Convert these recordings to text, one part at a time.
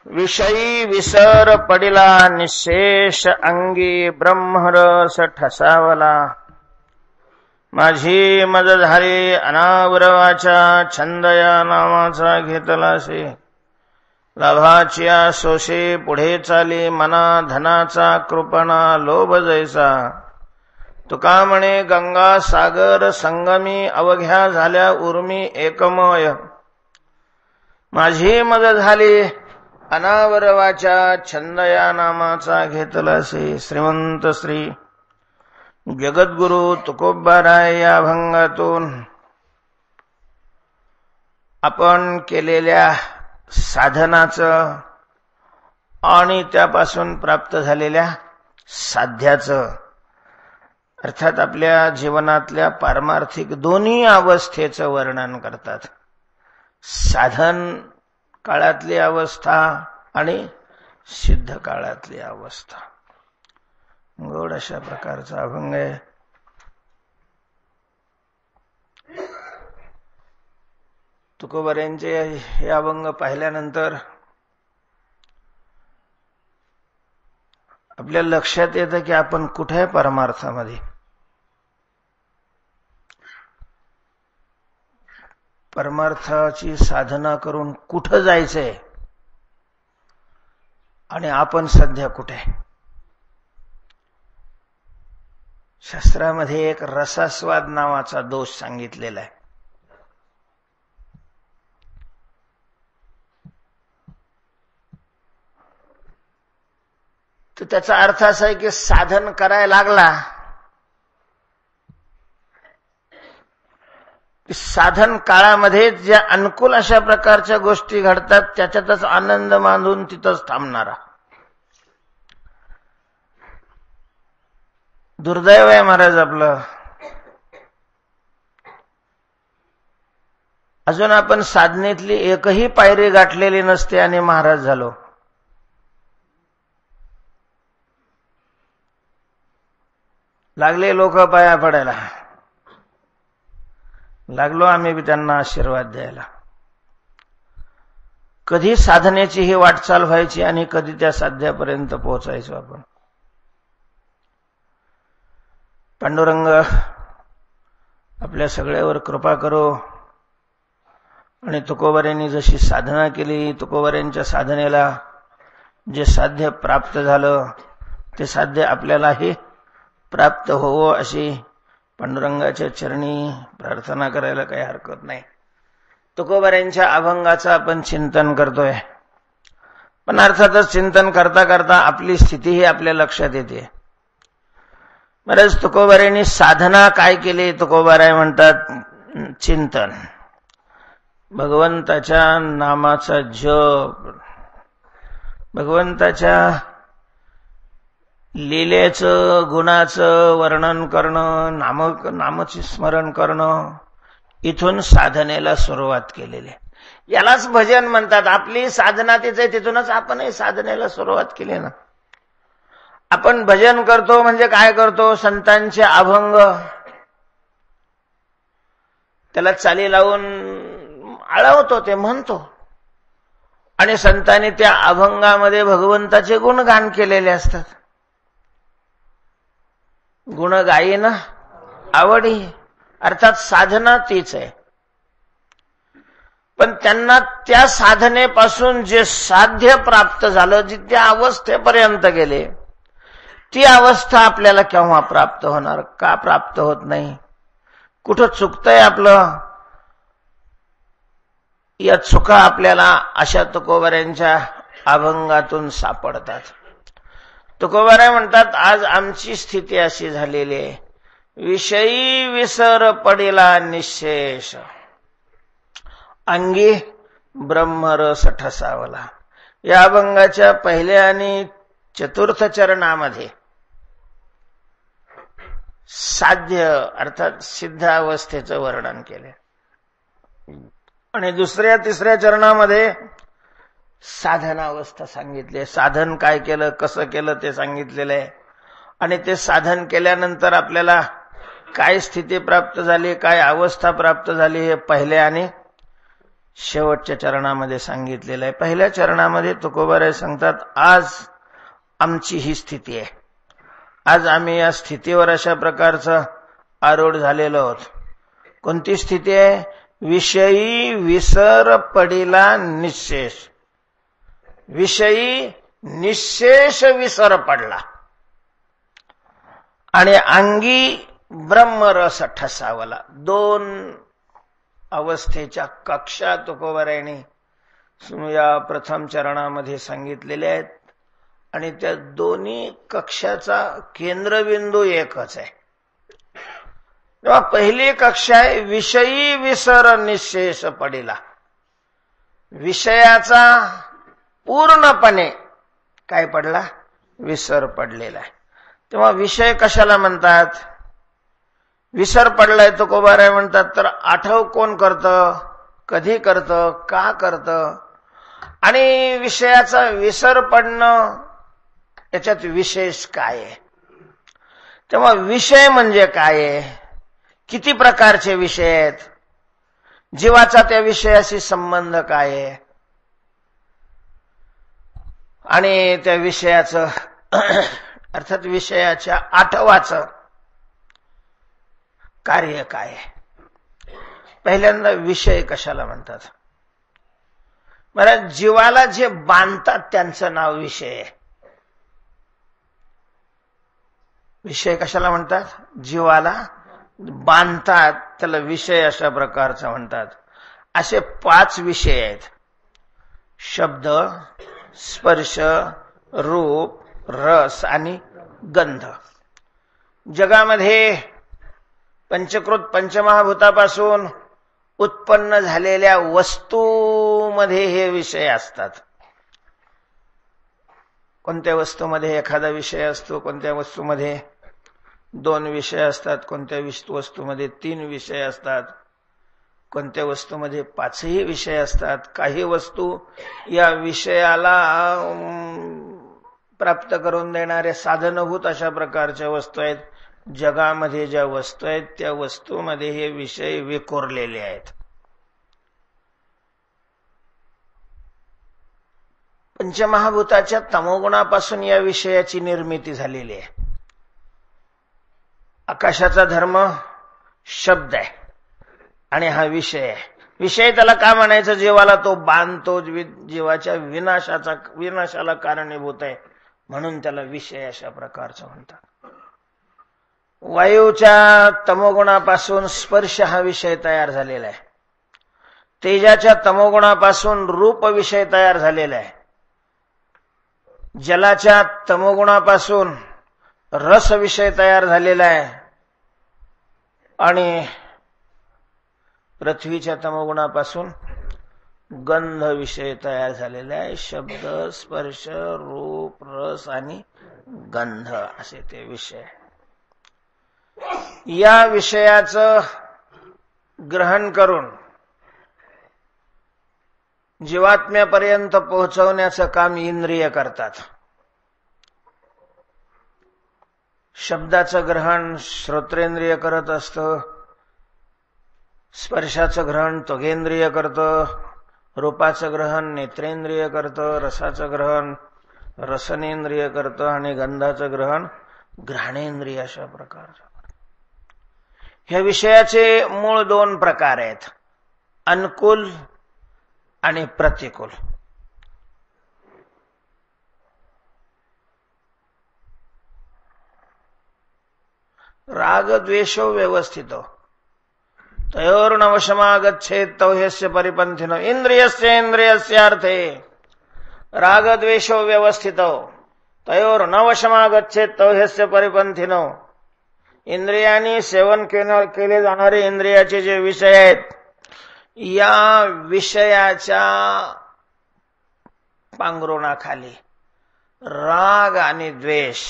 विषयी विसर पडिला निशेष अंगी ब्रह्मरस ठसावला। माझी मज झाली अनावरवाचा छंद या नावाचा घेतलासे। लाभाचिया सोशे पुढे चाली मना धनाचा कृपणा लोभ जैसा। तुका म्हणे गंगा सागर संगमी अवघ्या झाल्या उर्मी एकमय। माझी मज झाली अनावरवाचा छंद या नामाचा घेतलासे। श्रीमंत श्री जगद्गुरु तुकोबाराय या अभंगातून आपण केलेल्या साधनाचं आणि त्यापासून प्राप्त झालेल्या साध्याचं अर्थात आपल्या जीवनातल्या पारमार्थिक दोन्ही अवस्थेचं वर्णन करतात। साधन काळातली अवस्था आणि सिद्ध काळातली अवस्था। गोड अशा प्रकारचा अभंग आहे। तुकोबारायांचे हे अभंग पाहिल्यानंतर आपल्या लक्षात येतं की आपण कुठे आहे परमार्थामध्ये। परमार्थाची साधना करून कुठं जायचंय आणि आपण सध्या कुठे। शास्त्रामध्ये एक रसास्वाद नावाचा दोष सांगितलेला आहे। तर त्याचा अर्थ असा आहे की साधन करायला लागला की साधन काळामध्ये ज्या अनुकूल अशा प्रकारच्या गोष्टी घडतात त्याच्यातच आनंद मानून तिथंच थांबणारा। दुर्दैव आहे महाराज आपलं। अजून आपण साधनेतली एकही पायरी गाठलेली नसते आणि महाराज झालो। लागले लोक पाया पडायला, लागलो आम्ही बी त्यांना आशीर्वाद द्यायला। कधी साधनेची ही वाटचाल व्हायची आणि कधी त्या साध्यापर्यंत पोहोचायचो आपण। पांडुरंग आपल्या सगळ्यावर कृपा करो। आणि तुकोबारायांनी जशी साधना केली, तुकोबारायांच्या साधनेला जे साध्य प्राप्त झालं ते साध्य आपल्यालाही प्राप्त होवो अशी पांडुरंगाच्या चरणी प्रार्थना करायला काही हरकत नाही। तुकोबारायांच्या अभंगाचं आपण चिंतन करतोय, पण अर्थातच चिंतन करता करता आपली स्थितीही आपल्या लक्षात येते। महाराज तुकोबारायांनी साधना काय केली? तुकोबाराय म्हणतात चिंतन, भगवंताच्या नामाचा जप, भगवंताच्या लीलेचं गुणाचं वर्णन करणं, नामचे स्मरण करणं, इथून साधनेला सुरुवात केलेली। यालाच भजन म्हणतात। आपली साधना तीच आहे, तिथूनच आपणही साधनेला सुरुवात केली ना। आपण भजन करतो म्हणजे काय करतो? संतांचे अभंग त्याला चाली लावून आळवतो, ते म्हणतो आणि संतांनी त्या अभंगामध्ये भगवंताचे गुणगान केलेले असतात। गुण गायीन आवडी, अर्थात साधना तीच आहे। पण त्यांना त्या साधनेपासून जे साध्य प्राप्त झालं, जिथे अवस्थेपर्यंत गेले, ती अवस्था आपल्याला केव्हा प्राप्त होणार? का प्राप्त होत नाही? कुठं चुकतंय आपलं? या चुका आपल्याला अशा तुकोबारायांच्या अभंगातून सापडतात। तुकोबाराय म्हणतात आज आमची स्थिती अशी झालेली आहे, विषयी विसर पडिला निशेष अंगी ब्रह्मरस ठसावला। या अभंगाच्या पहिल्या आणि चतुर्थ चरणामध्ये साध्य अर्थात सिद्ध अवस्थेचं वर्णन केले आणि दुसऱ्या तिसऱ्या चरणामध्ये साधनावस्था सांगितली। साधन काय केलं, कसं केलं ते सांगितलेलं आहे आणि ते साधन केल्यानंतर आपल्याला काय स्थिती प्राप्त झाली, काय अवस्था प्राप्त झाली हे पहिल्या आणि शेवटच्या चरणामध्ये सांगितलेलं आहे. पहिल्या चरणामध्ये तुकोबाराय सांगतात, आज आमची ही स्थिती आहे. आज आम्ही या स्थितीवर अशा प्रकारचं आरूढ झालेलो आहोत. कोणती स्थिती आहे? विषयी विसर पडिला निशेष. विषयी निशेष विसर पडला आणि अंगी ब्रह्मरस ठसावला. दोन अवस्थेच्या कक्षा तुकोबारायांनी या प्रथम चरणामध्ये सांगितलेल्या आहेत आणि त्या दोन्ही कक्षाचा केंद्रबिंदू एकच आहे. तेव्हा पहिली कक्षा आहे विषयी विसर निशेष पडिला. विषयाचा पूर्णपणे काय पडला? विसर पडलेला आहे. तेव्हा विषय कशाला म्हणतात? विसर पडलाय तुकोबाराय म्हणतात तर आठव कोण करतं, कधी करतं, का करतं, आणि विषयाचा विसर पडणं याच्यात विशेष काय आहे? तेव्हा विषय म्हणजे काय आहे? किती प्रकारचे विषय आहेत? जीवाचा त्या विषयाशी संबंध काय आहे? आणि त्या विषयाचं अर्थात विषयाच्या आठवाचं कार्य काय आहे? पहिल्यांदा विषय कशाला म्हणतात? मला जीवाला जे बांधतात त्यांचं नाव विषय आहे. विषय कशाला म्हणतात? जीवाला बांधतात त्याला विषय अशा प्रकारचं म्हणतात. असे 5 विषय आहेत: शब्द, स्पर्श, रूप, रस आणि गंध. जगामध्ये पंचकृत पंचमहाभूतापासून उत्पन्न झालेल्या वस्तूमध्ये हे विषय असतात. कोणत्या वस्तूमध्ये एखादा विषय असतो, कोणत्या वस्तूमध्ये 2 विषय असतात, कोणत्या वस्तूमध्ये 3 विषय असतात, कोणत्या वस्तूमध्ये 5ही विषय असतात. काही वस्तू या विषयाला प्राप्त करून देणारे साधनभूत अशा प्रकारच्या वस्तू आहेत. जगामध्ये ज्या वस्तू आहेत त्या वस्तूमध्ये हे विषय विखुरलेले आहेत. पंचमहाभूताच्या तमोगुणापासून या विषयाची निर्मिती झालेली आहे. आकाशाचा धर्म शब्द आहे आणि हा विषय आहे. विषय त्याला का म्हणायचं? जीवाला तो बांधतो, जीवाच्या विनाशाला कारणीभूत आहे म्हणून त्याला विषय अशा प्रकारचं म्हणतात. वायूच्या तमोगुणापासून स्पर्श हा विषय तयार झालेला आहे. तेजाच्या तमोगुणापासून रूप विषय तयार झालेला आहे. जलाच्या तमोगुणापासून रस विषय तयार झालेला आहे आणि पृथ्वीच्या तमोगुणापासून गंध विषय तयार झालेला आहे. शब्द, स्पर्श, रूप, रस आणि गंध असे ते विषय. या विषयाचं ग्रहण करून जीवात्म्यापर्यंत पोहोचवण्याचं काम इंद्रिय करतात. शब्दाचं ग्रहण श्रोत्रेंद्रिय करत असतं, स्पर्शाचं ग्रहण त्वगेंद्रिय करतं, रूपाचं ग्रहण नेत्रेंद्रिय करतं, रसाचं ग्रहण रसनेंद्रिय करतं आणि गंधाचं ग्रहण घ्राणेंद्रिय अशा प्रकारचं. ह्या विषयाचे मूळ 2 प्रकार आहेत: अनुकूल आणि प्रतिकूल. राग द्वेषो व्यवस्थितो तयोर्नवशमागच्छेत् तौ ह्यस्य परिपन्थिनो इंद्रियस्येन्द्रियस्यार्थे. राग द्वेषो व्यवस्थितो तयोर्नवशमागच्छेत् तौ ह्यस्य परिपन्थिनो. इंद्रियांनी सेवन केले जाणारे इंद्रियाचे जे विषय आहेत या विषयाच्या पांघरुणाखाली राग आणि द्वेष,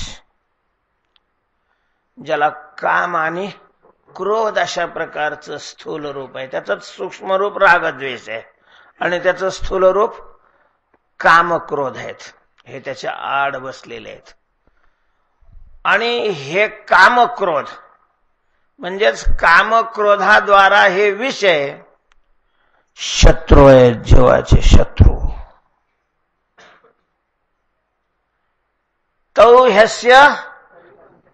ज्याला काम आणि क्रोध अशा प्रकारचं स्थूल रूप आहे, त्याचं सूक्ष्म रूप रागद्वेष आहे आणि त्याचं स्थूल रूप काम क्रोध आहेत. हे त्याच्या आड बसलेले आहेत. आणि हे कामक्रोध म्हणजेच कामक्रोधाद्वारा हे विषय शत्रू आहेत, जीवाचे शत्रू. तौ ह्यस्य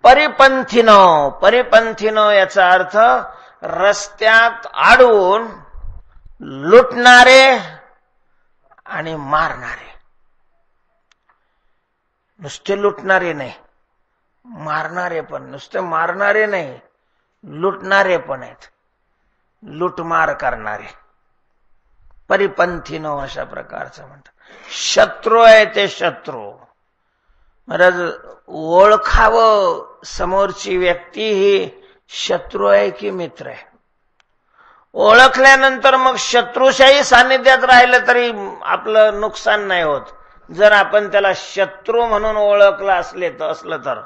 परिपंथीनो. परिपंथीनो याचा अर्थ रस्त्यात अडवून लुटणारे आणि मारणारे. नुसते लुटणारे नाही, मारणारे पण. नुसते मारणारे नाही, लुटणारे पण आहेत, लुटमार करणारे. परिपंथीनो अशा प्रकारचं म्हणतात. शत्रू आहे ते शत्रू. महाराज ओळखावं समोरची व्यक्ती ही शत्रू आहे की मित्र आहे. ओळखल्यानंतर मग शत्रूशाही सान्निध्यात राहिलं तरी आपलं नुकसान नाही होत. जर आपण त्याला शत्रू म्हणून ओळखलं असलं तर.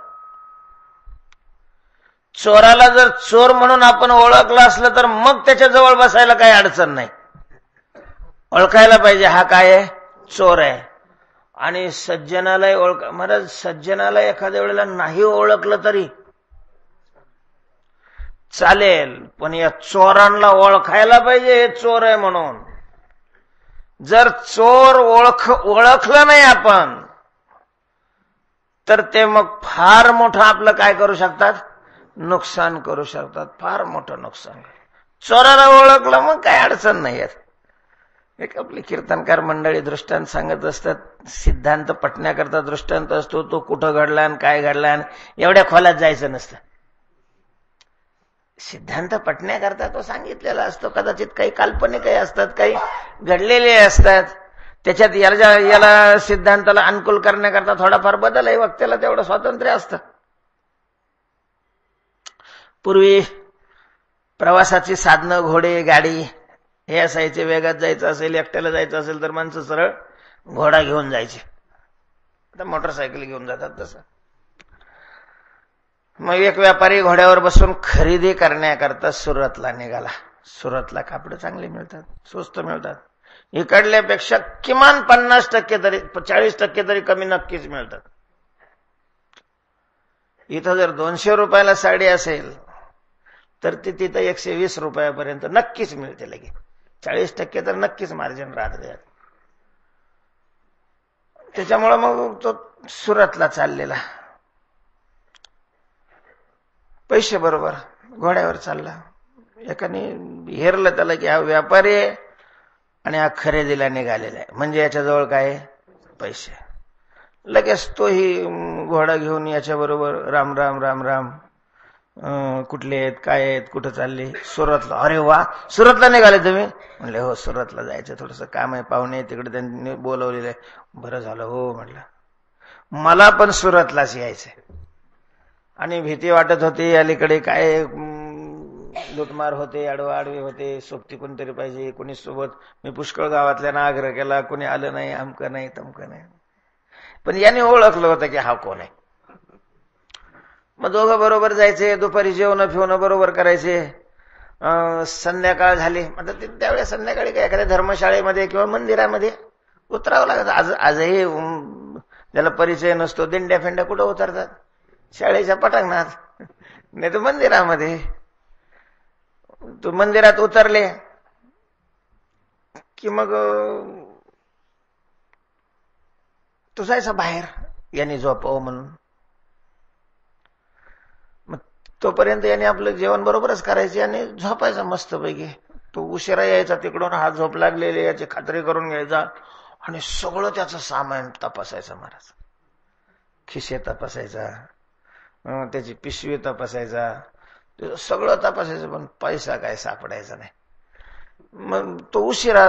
चोराला जर चोर म्हणून आपण ओळखलं असलं तर मग त्याच्या जवळ बसायला काही अडचण नाही. ओळखायला पाहिजे हा काय आहे, चोर आहे. आणि सज्जनालाही महाराज सज्जनाला एखाद्या वेळेला नाही ओळखलं तरी चालेल, पण या चोरांना ओळखायला पाहिजे हे चोर आहे म्हणून. जर चोर ओळखलं नाही आपण तर ते मग फार मोठं आपलं काय करू शकतात, नुकसान करू शकतात, फार मोठं नुकसान. चोराला ओळखलं मग काय अडचण नाही येत. एक आपली कीर्तनकार मंडळी दृष्टांत सांगत असतात. सिद्धांत पटण्याकरता दृष्टांत असतो, तो कुठं घडला आणि काय घडला आणि एवढ्या खोलात जायचं नसतं. सिद्धांत पटण्याकरता तो सांगितलेला असतो. कदाचित काही काल्पनिकही असतात, काही घडलेले असतात. त्याच्यात याला सिद्धांताला अनुकूल करण्याकरता थोडाफार बदलही वक्त्याला तेवढं स्वातंत्र्य असतं. पूर्वी प्रवासाची साधनं, घोडे, गाडी हे असायचे. वेगात जायचं असेल, एकट्याला जायचं असेल तर माणसं सरळ घोडा घेऊन जायचे. आता मोटरसायकल घेऊन जातात तसं. मग एक व्यापारी घोड्यावर बसून खरेदी करण्याकरता सुरतला निघाला. सुरतला कापडं चांगली मिळतात, स्वस्त मिळतात. इकडल्यापेक्षा किमान 50% तरी 40% तरी कमी नक्कीच मिळतात. इथं जर 200 रुपयाला साडी असेल तर ती तिथं 120 रुपयापर्यंत नक्कीच मिळते. लगे 40% तर नक्कीच मार्जिन राहत. त्याच्यामुळं मग तो सुरतला चाललेला. पैसे बरोबर घोड्यावर चालला. एकाने हेरलं त्याला की हा व्यापारी आहे आणि हा खरेदीला निघालेला आहे, म्हणजे याच्याजवळ काय पैसे. लगेच तोही घोडा घेऊन याच्याबरोबर राम राम राम राम, कुठले आहेत, काय आहेत, कुठं चालले, सुरतला. अरे वा, सुरतला निघाले तुम्ही? म्हणले हो, सुरतला जायचं, थोडंसं काम आहे, पाहुणे तिकडे त्यांनी बोलवलेलं आहे. बरं झालं हो म्हटलं, मला पण सुरतलाच यायचंय. आणि भीती वाटत होती. अलीकडे काय लुटमार होते, आडवे होते, सोबती कोणतरी पाहिजे, कोणी सोबत. मी पुष्कळ गावातल्याना आग्रह केला, कोणी आलं नाही, अमकं नाही तमकं नाही. पण याने ओळखलं होतं की हा कोण आहे. मग दोघं बरोबर जायचे, दुपारी जेवण फिवणं बरोबर करायचे. संध्याकाळ झाली. आता त्यावेळेस संध्याकाळी काय एखाद्या धर्मशाळेमध्ये किंवा मंदिरामध्ये उतरावं लागत. आजही ज्याला परिचय नसतो दिंड्या फेंड्या कुठं उतरतात? शाळेच्या पटांगणात, नाही तर मंदिरामध्ये. तो मंदिरात उतरले की मग तो जायचा बाहेर, यांनी झोपावं म्हणून. मग तोपर्यंत याने आपलं जेवण बरोबरच करायचे आणि झोपायचा मस्तपैकी. तो उशिरा यायचा तिकडून, हात झोप लागलेले याची खात्री करून घ्यायचा आणि सगळं त्याचं सामान तपासायचं. महाराज खिसे तपासायचा, त्याची पिशवी तपासायचा, सगळं तपासायचं, पण पैसा काय सापडायचा नाही. मग तो उशिरा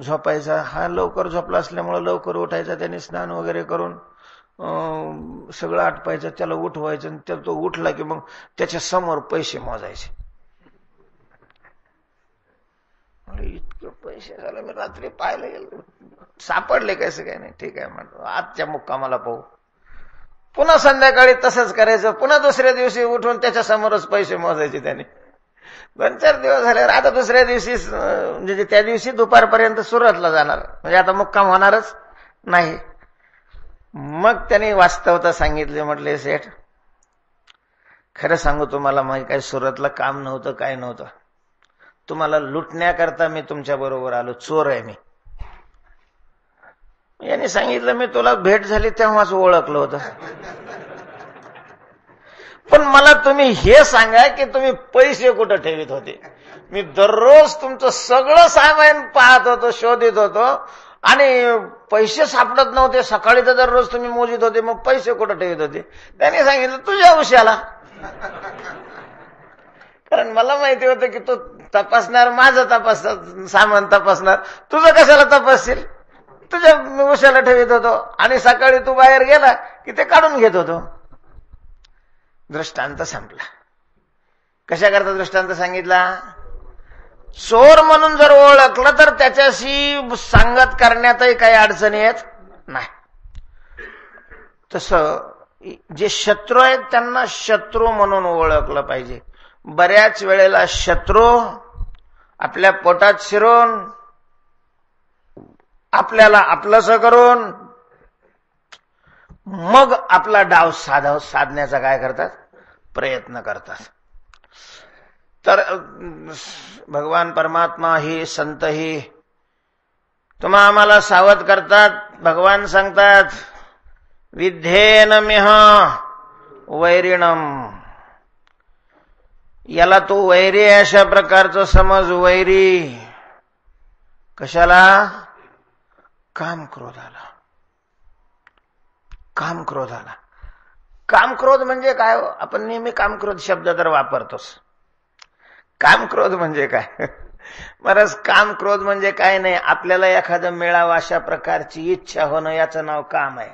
झोपायचा. हा लवकर झोपला असल्यामुळे लवकर उठायचा. त्याने स्नान वगैरे करून सगळं आटपायचं, त्याला उठवायचं. आणि तो उठला की मग त्याच्या समोर पैसे मोजायचे. इतके पैसे झाले, मी रात्री पाहायला गेलो, सापडले कसं काय नाही. ठीक आहे म्हणतो, आजच्या मुक्कामाला पाहू. पुन्हा संध्याकाळी तसंच करायचं. पुन्हा दुसऱ्या दिवशी उठून त्याच्या समोरच पैसे मोजायचे त्याने. 2-4 दिवस झाले. आता दुसऱ्या दिवशी म्हणजे त्या दिवशी दुपारपर्यंत सुरतला जाणार, म्हणजे आता मुक्काम होणारच नाही. मग त्याने वास्तवता सांगितले. म्हटले सेठ, खरं सांगू तुम्हाला, मग काही सुरतला काम नव्हतं, काय नव्हतं. तुम्हाला लुटण्याकरता मी तुमच्या बरोबर आलो, चोर आहे मी. याने सांगितलं मी तुला भेट झाली तेव्हाच ओळखलं होतं, पण मला तुम्ही हे सांगा की तुम्ही पैसे कुठं ठेवीत होते. मी दररोज तुमचं सगळं सामान पाहत होतो, शोधित होतो, आणि पैसे सापडत नव्हते. सकाळी तर दररोज तुम्ही मोजित होते, मग पैसे कुठं ठेवीत होते. त्याने सांगितलं तुझ्या उशाला, कारण मला माहिती होतं की तू तपासणार, माझं सामान तपासणार, तुझं कशाला तपासशील. तुझ्या उशाला ठेवीत होतो आणि सकाळी तू बाहेर गेला की ते काढून घेत होतो. दृष्टांत संपला. कशा करता दृष्टांत सांगितला. चोर म्हणून जर ओळखलं तर त्याच्याशी संगत करण्यातही काही अडचणी येत नाही. तसं जे शत्रू आहेत त्यांना शत्रू म्हणून ओळखलं पाहिजे. बऱ्याच वेळेला शत्रू आपल्या पोटात शिरून आपल्याला आपलंसं करून मग आपला डाव साधण्याचा काय करतात, प्रयत्न करतात. तर भगवान परमात्मा ही, संत ही तुम्हा आम्हाला सावध करतात. भगवान सांगतात विद्धेन मिह वैरिणम. याला तू वैरी आहे अशा प्रकारचं समज. वैरी कशाला. काम क्रोधाला. काम क्रोधाला. काम क्रोध म्हणजे काय. आपण नेहमी काम क्रोध शब्द तर वापरतोच. काम क्रोध म्हणजे काय. महाराज काम क्रोध म्हणजे काय नाही. आपल्याला एखादं मिळावं अशा प्रकारची इच्छा होणं याचं नाव काम आहे.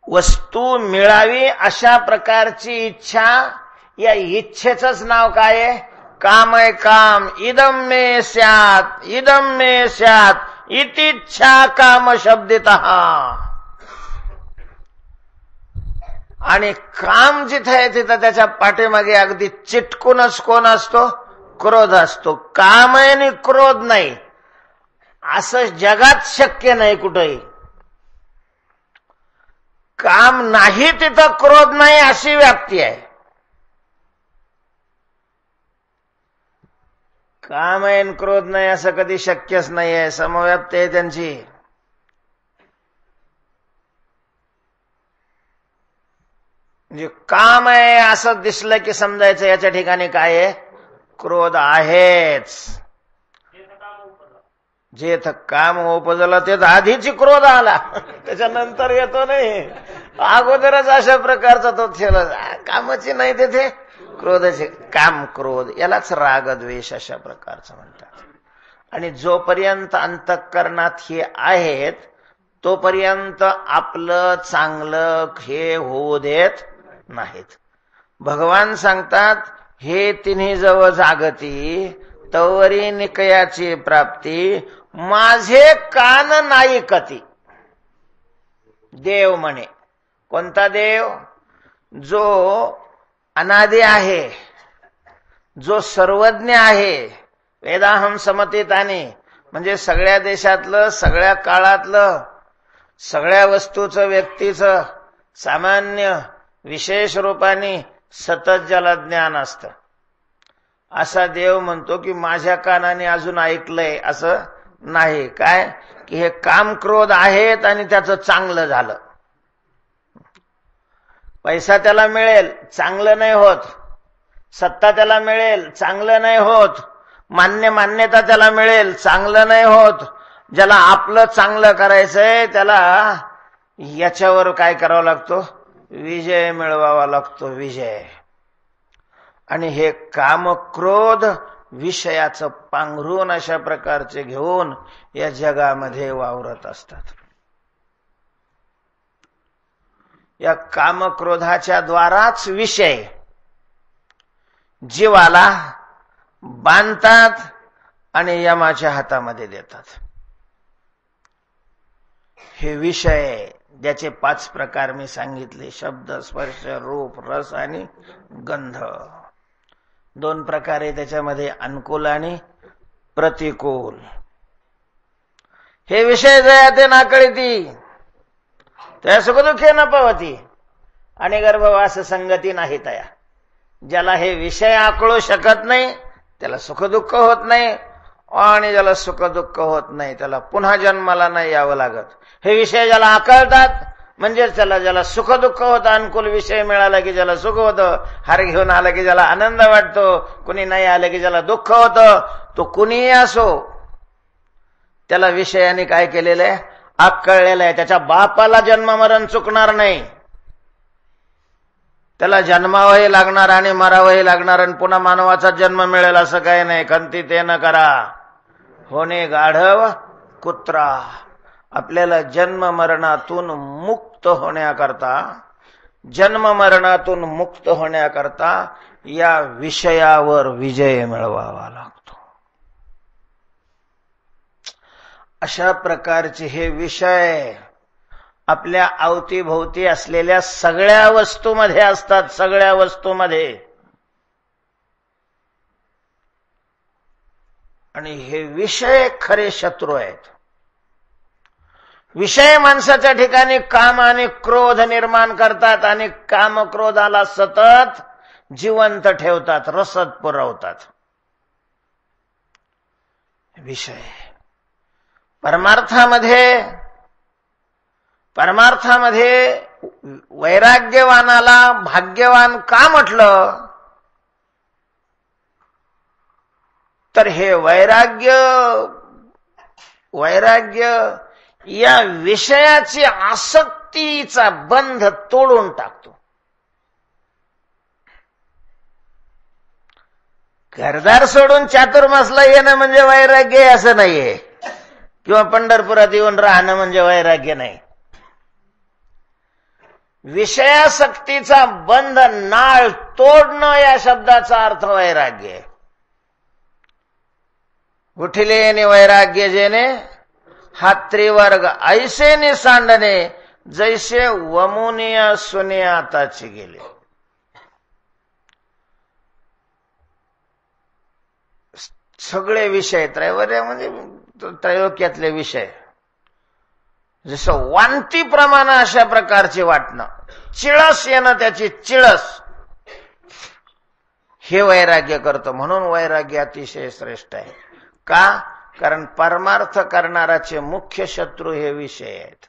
वस्तू मिळावी अशा प्रकारची इच्छा, या इच्छेचंच नाव काय आहे, काम आहे. काम. इदम मे स्यात्, इदम मे स्यात् इतिच्छा काम शब्दितः. आणि काम जिथे आहे तिथं त्याच्या पाठीमागे अगदी चिटकूनच कोण असतो, क्रोध असतो. काम आहे आणि क्रोध नाही असं जगात शक्य नाही कुठेही. काम नाही तिथं क्रोध नाही अशी व्याप्ती आहे. काम आहे आणि क्रोध नाही असं कधी शक्यच नाही आहे. समव्याप्ती आहे त्यांची. म्हणजे काम आहे असं दिसलं की समजायचं याच्या ठिकाणी काय आहे, क्रोध आहेच. जे काम उपजलं तेच आधीची क्रोध आला, त्याच्यानंतर येतो नाही. अगोदरच अशा प्रकारचा तो कामाची नाही तिथे क्रोधाचे. काम क्रोध यालाच राग द्वेष अशा प्रकारचं म्हणतात. आणि जोपर्यंत अंतःकरणात हे आहेत तोपर्यंत आपलं चांगलं हे होऊ देत नाहीत. भगवान सांगतात हे तिन्ही जवळ जागती तवरी निकयाची प्राप्ती, माझे कान नाही कती. देव म्हणे. कोणता देव. जो अनादि आहे, जो सर्वज्ञ आहे. वेदाहम समतीतानी म्हणजे सगळ्या देशातलं, सगळ्या काळातलं, सगळ्या वस्तूचं, व्यक्तीचं सामान्य विशेष रूपाने सतत ज्याला ज्ञान असतं असा देव म्हणतो की माझ्या कानाने अजून ऐकलंय असं नाही. काय की हे काम क्रोध आहेत आणि त्याचं चांगलं झालं. पैसा त्याला मिळेल, चांगलं नाही होत. सत्ता त्याला मिळेल, चांगलं नाही होत. मान्यता त्याला मिळेल, चांगलं नाही होत. ज्याला आपलं चांगलं करायचंय त्याला याच्यावर काय करावं लागतो, विजय मिळवावा लागतो. विजय. आणि हे काम क्रोध विषयाचं पांघरून अशा प्रकारचे घेऊन या जगामध्ये वावरत असतात. या कामक्रोधाच्या द्वाराच विषय जीवाला बांधतात आणि यमाच्या हातामध्ये देतात. हे विषय ज्याचे 5 प्रकार मी सांगितले, शब्द, स्पर्श, रूप, रस आणि गंध. 2 प्रकारे त्याच्यामध्ये अनुकूल आणि प्रतिकूल. हे विषय जयाते नाकळीती त्या सुखदुःखे न पवती आणि गर्भवास संगती नाही तया. ज्याला हे विषय आकळू शकत नाही त्याला सुखदुःख होत नाही, आणि ज्याला सुखदुःख होत नाही त्याला पुन्हा जन्माला नाही यावं लागत. हे विषय ज्याला आकळतात म्हणजेच ज्याला सुखदुःख होतं, अनुकूल विषय मिळाला की ज्याला सुख होतं, हार घेऊन आला की ज्याला आनंद वाटतो, कुणी नाही आलं की ज्याला दुःख होतं, तो कुणीही असो त्याला विषयाने काय केलेलं आहे, आकळलेलं आहे. त्याच्या बापाला जन्ममरण चुकणार नाही, त्याला जन्मावंही लागणार आणि मरावंही लागणार, आणि पुन्हा मानवाचा जन्म मिळेल असं काही नाही. खंती ते न करा होणे गाढव कुत्रा. आपल्याला जन्म मरणातून मुक्त होण्याकरता, जन्म मरणातून मुक्त होण्याकरता या विषयावर विजय मिळवावा लागतो. अशा प्रकारचे हे विषय आपल्या अवतीभोवती असलेल्या सगळ्या वस्तूमध्ये असतात, सगळ्या वस्तूमध्ये. आणि हे विषय खरे शत्रू आहेत. विषय माणसाच्या ठिकाणी काम आणि क्रोध निर्माण करतात आणि काम क्रोधाला सतत जिवंत ठेवतात, रसद पुरवतात. विषय परमार्थामध्ये वैराग्यवानाला भाग्यवान का म्हटलं, तर हे वैराग्य या विषयाची आसक्तीचा बंध तोडून टाकतो. घरदार सोडून चातुर्मासला येणं म्हणजे वैराग्य असं नाहीये, किंवा पंढरपुरात येऊन राहणं म्हणजे वैराग्य नाही. विषयासक्तीचा बंध नाळ तोडणं या शब्दाचा अर्थ वैराग्य आहे. उठले वैराग्य जेने हा त्रिवर्ग ऐसे नि सांडणे, जैसे वमुनिया सुनिया आताची गेले. सगळे विषय त्रैवर्य म्हणजे त्रैलोक्यातले विषय, जसं वांतीप्रमाणे अशा प्रकारचे वाटणं, चिळस येणं त्याची चिळस, हे वैराग्य करतं. म्हणून वैराग्य अतिशय श्रेष्ठ आहे. का? कारण परमार्थ करणाराचे मुख्य शत्रू हे विषय आहेत.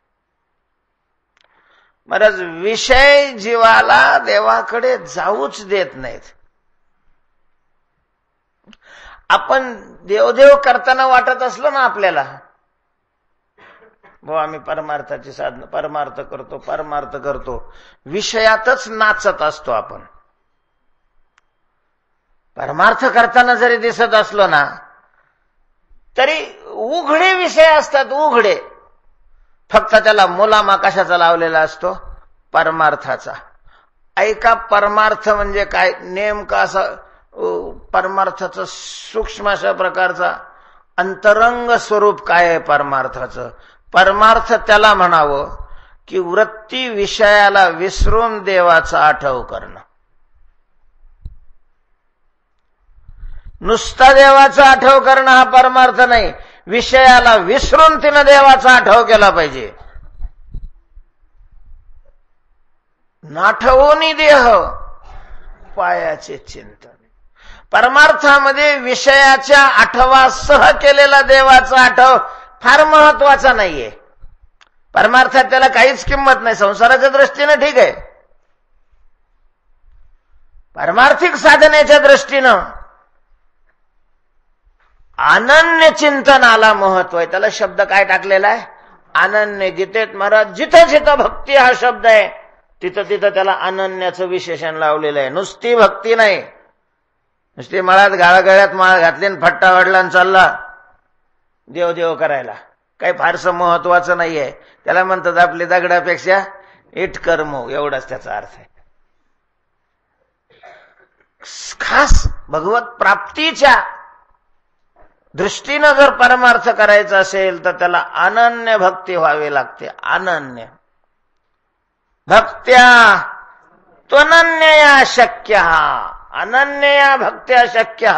महाराज विषय जीवाला देवाकडे जाऊच देत नाहीत. आपण देवदेव करताना वाटत असलो ना आपल्याला, भाऊ आम्ही परमार्थाची साधना, परमार्थ करतो, विषयातच नाचत असतो आपण. परमार्थ करताना जरी दिसत असलो ना तरी उघडे विषय असतात, उघडे. फक्त त्याला मुलामा कशाचा लावलेला असतो? परमार्थाचा. ऐका, परमार्थ म्हणजे काय नेमका असा परमार्थाचं सूक्ष्म अशा प्रकारचा अंतरंग स्वरूप काय आहे परमार्थाचं? परमार्थ त्याला म्हणावं की वृत्ती विषयाला विसरून देवाचा आठव करणं. नुसता देवाचा आठव करणं हा परमार्थ नाही, विषयाला विसरून तिनं देवाचा आठव केला पाहिजे. नाठवोनी देह पायाचे चिंतन. परमार्थामध्ये विषयाच्या आठवासह केलेला देवाचा आठव फार महत्वाचा नाहीये. परमार्थात त्याला काहीच किंमत नाही. संसाराच्या दृष्टीनं ठीक आहे, पारमार्थिक साधनेच्या दृष्टीनं अनन्य चिंतनाला महत्व आहे. त्याला शब्द काय टाकलेला आहे? अनन्य. गीतेत महाराज जिथं जिथं भक्ती हा शब्द आहे तिथं तिथं त्याला अनन्याचं विशेषण लावलेलं आहे. नुसती भक्ती नाही, नुसती मळात गाळगळ्यात माळ घातली आणि फट्टा वाढला आणि चालला देवदेव करायला, काही फारसं महत्वाचं नाहीये. त्याला म्हणतात आपली दगडापेक्षा इटकर्म, एवढाच त्याचा अर्थ आहे. खास भगवत प्राप्तीच्या दृष्टीनं जर परमार्थ करायचा असेल तर त्याला अनन्य भक्ती व्हावी लागते. अनन्य भक्त्या त्वनन्यया शक्य, अनन्यया भक्त्या शक्य,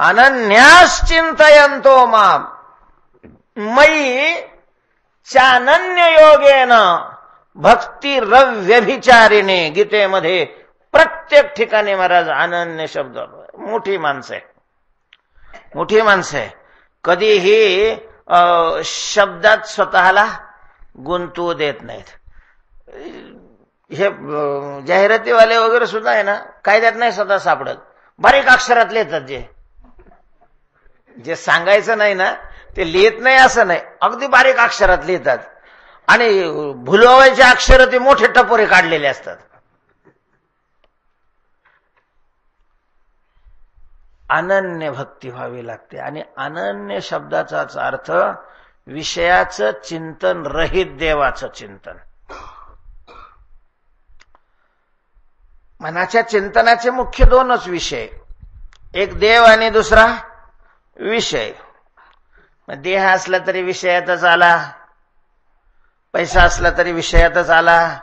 अनन्याश्चिंतयन्तो माम मयि चानन्य योगेन भक्ती रव्यभिचारिणे. गीतेमध्ये प्रत्येक ठिकाणी महाराज अनन्य शब्द. मोठी माणसं आहे, कधीही शब्दात स्वतःला गुंतवू देत नाहीत. हे जाहिरातीवाले वगैरे सुद्धा आहे ना, कायद्यात नाही स्वतः सापडत, बारीक अक्षरात लिहितात. जे सांगायचं नाही ना ते लिहित नाही असं नाही, अगदी बारीक अक्षरात लिहितात. आणि भुलवायचे अक्षर ते मोठे टपोरे काढलेले असतात. अनन्य भक्ती व्हावी लागते. आणि अनन्य शब्दाचाच अर्थ विषयाचं चिंतन रहित देवाचं चिंतन. मनाच्या चिंतनाचे मुख्य दोनच विषय, एक देव आणि दुसरा विषय. देह असला तरी विषयातच आला, पैसा असला तरी विषयातच आला,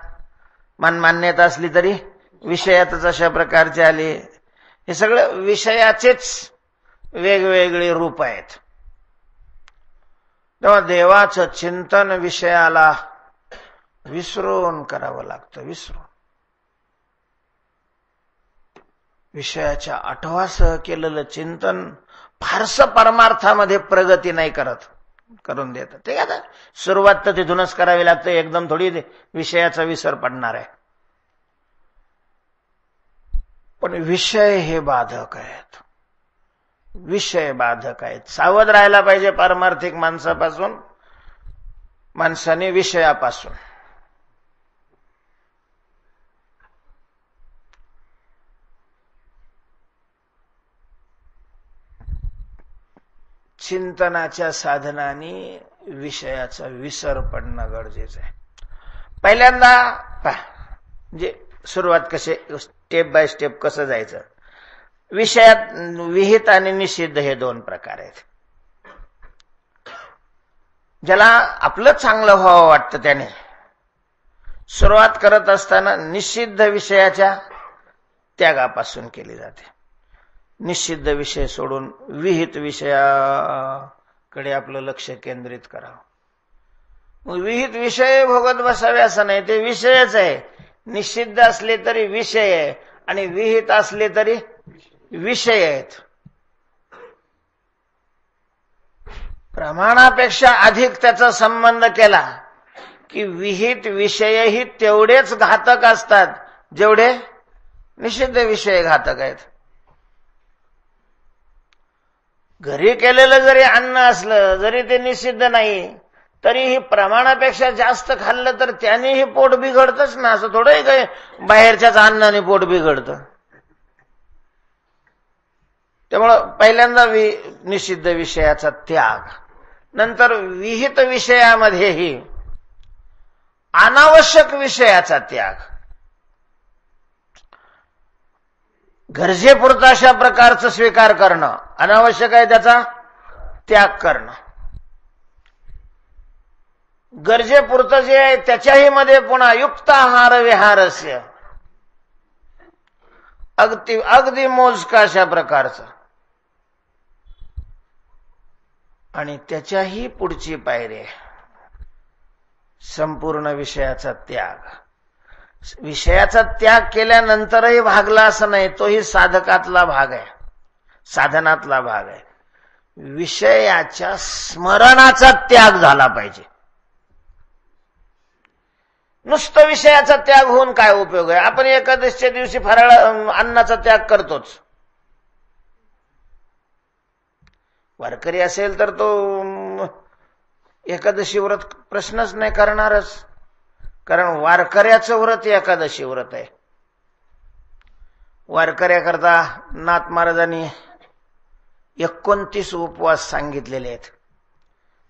मनमान्यता असली तरी विषयातच अशा प्रकारचे आले. हे सगळं विषयाचेच वेगवेगळे रूप आहेत. तेव्हा देवाचं चिंतन विषयाला विसरून करावं लागतं. विषयाच्या आठवासह केलेलं चिंतन फारसं परमार्थामध्ये प्रगती नाही करून देत. ठीक आहे, आता सुरुवात तर तिथूनच करावी लागते, एकदम थोडी विषयाचा विसर पडणार आहे. पण विषय हे बाधक आहेत, सावध राहायला पाहिजे पारमार्थिक माणसाने विषयापासून. चिंतनाच्या साधनाने विषयाचा विसर पडणं गरजेचं आहे. पहिल्यांदा म्हणजे सुरुवात कसे स्टेप बाय स्टेप कसं जायचं. विषयात विहित आणि निषिद्ध हे दोन प्रकार आहेत. ज्याला आपलं चांगलं व्हावं वाटतं त्याने सुरुवात करत असताना निषिद्ध विषयाच्या त्यागापासून केली जाते. निषिद्ध विषय सोडून विहित विषयाकडे आपलं लक्ष केंद्रित करावं. मग विहित विषय भोगत बसावे असं नाही, ते विषयच आहे. निषिद्ध असले तरी विषय आहे आणि विहित असले तरी विषय आहेत. प्रमाणापेक्षा अधिक त्याचा संबंध केला की विहित विषयही तेवढेच घातक असतात जेवढे निषिद्ध विषय घातक आहेत. घरी केलेलं जरी अन्न असलं, जरी ते निषिद्ध नाही, तरीही प्रमाणापेक्षा जास्त खाल्लं तर त्यानेही पोट बिघडतच ना. असं थोडंही काही बाहेरच्याच अन्नाने पोट बिघडतं. त्यामुळं पहिल्यांदा निषिद्ध विषयाचा त्याग, नंतर विहित विषयामध्येही अनावश्यक विषयाचा त्याग. गरजेपुरता अशा प्रकारचं स्वीकार करणं, अनावश्यक आहे त्याचा त्याग करणं. गरजेपुरतं जे आहे त्याच्याही मध्ये पुन्हा युक्त आहार विहारस्य, अगदी मोजका अशा प्रकारचं. आणि त्याच्याही पुढची पायरी संपूर्ण विषयाचा त्याग. विषयाचा त्याग केल्यानंतरही भागला असं नाही, तोही साधकातला भाग आहे, साधनातला भाग आहे. विषयाच्या स्मरणाचा त्याग झाला पाहिजे. नुसतं विषयाचा त्याग होऊन काय उपयोग आहे. आपण एकादशीच्या दिवशी फराळ अन्नाचा त्याग करतोच. वारकरी असेल तर तो एकादशी व्रत प्रश्नच नाही करणारच, कारण वारकऱ्याचं व्रत एकादशी व्रत आहे. वारकऱ्याकरता नाथ महाराजांनी 29 उपवास सांगितलेले आहेत.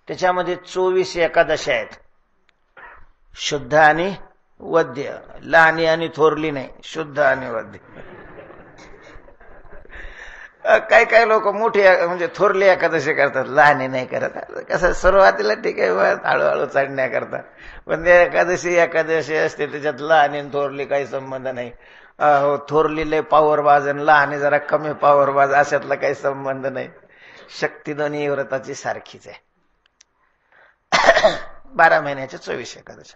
त्याच्यामध्ये 24 एकादशी आहेत. शुद्ध आणि वद्य, लहानी आणि थोरली नाही, शुद्ध आणि वद्य. काही लोक मोठी म्हणजे थोरली एकादशी करतात, लहानी नाही करत. कसं सुरुवातीला ठीक आहे, हळूहळू चढण्याकरता. पण ते एकादशी असते, त्याच्यात लहानी आणि थोरली काही संबंध नाही. थोरली लय पॉवरबाज आणि लहानी जरा कमी पॉवरबाज, अशातला काही संबंध नाही. शक्ती दोन्ही व्रताची सारखीच आहे. 12 महिन्याच्या 24 एकादशी.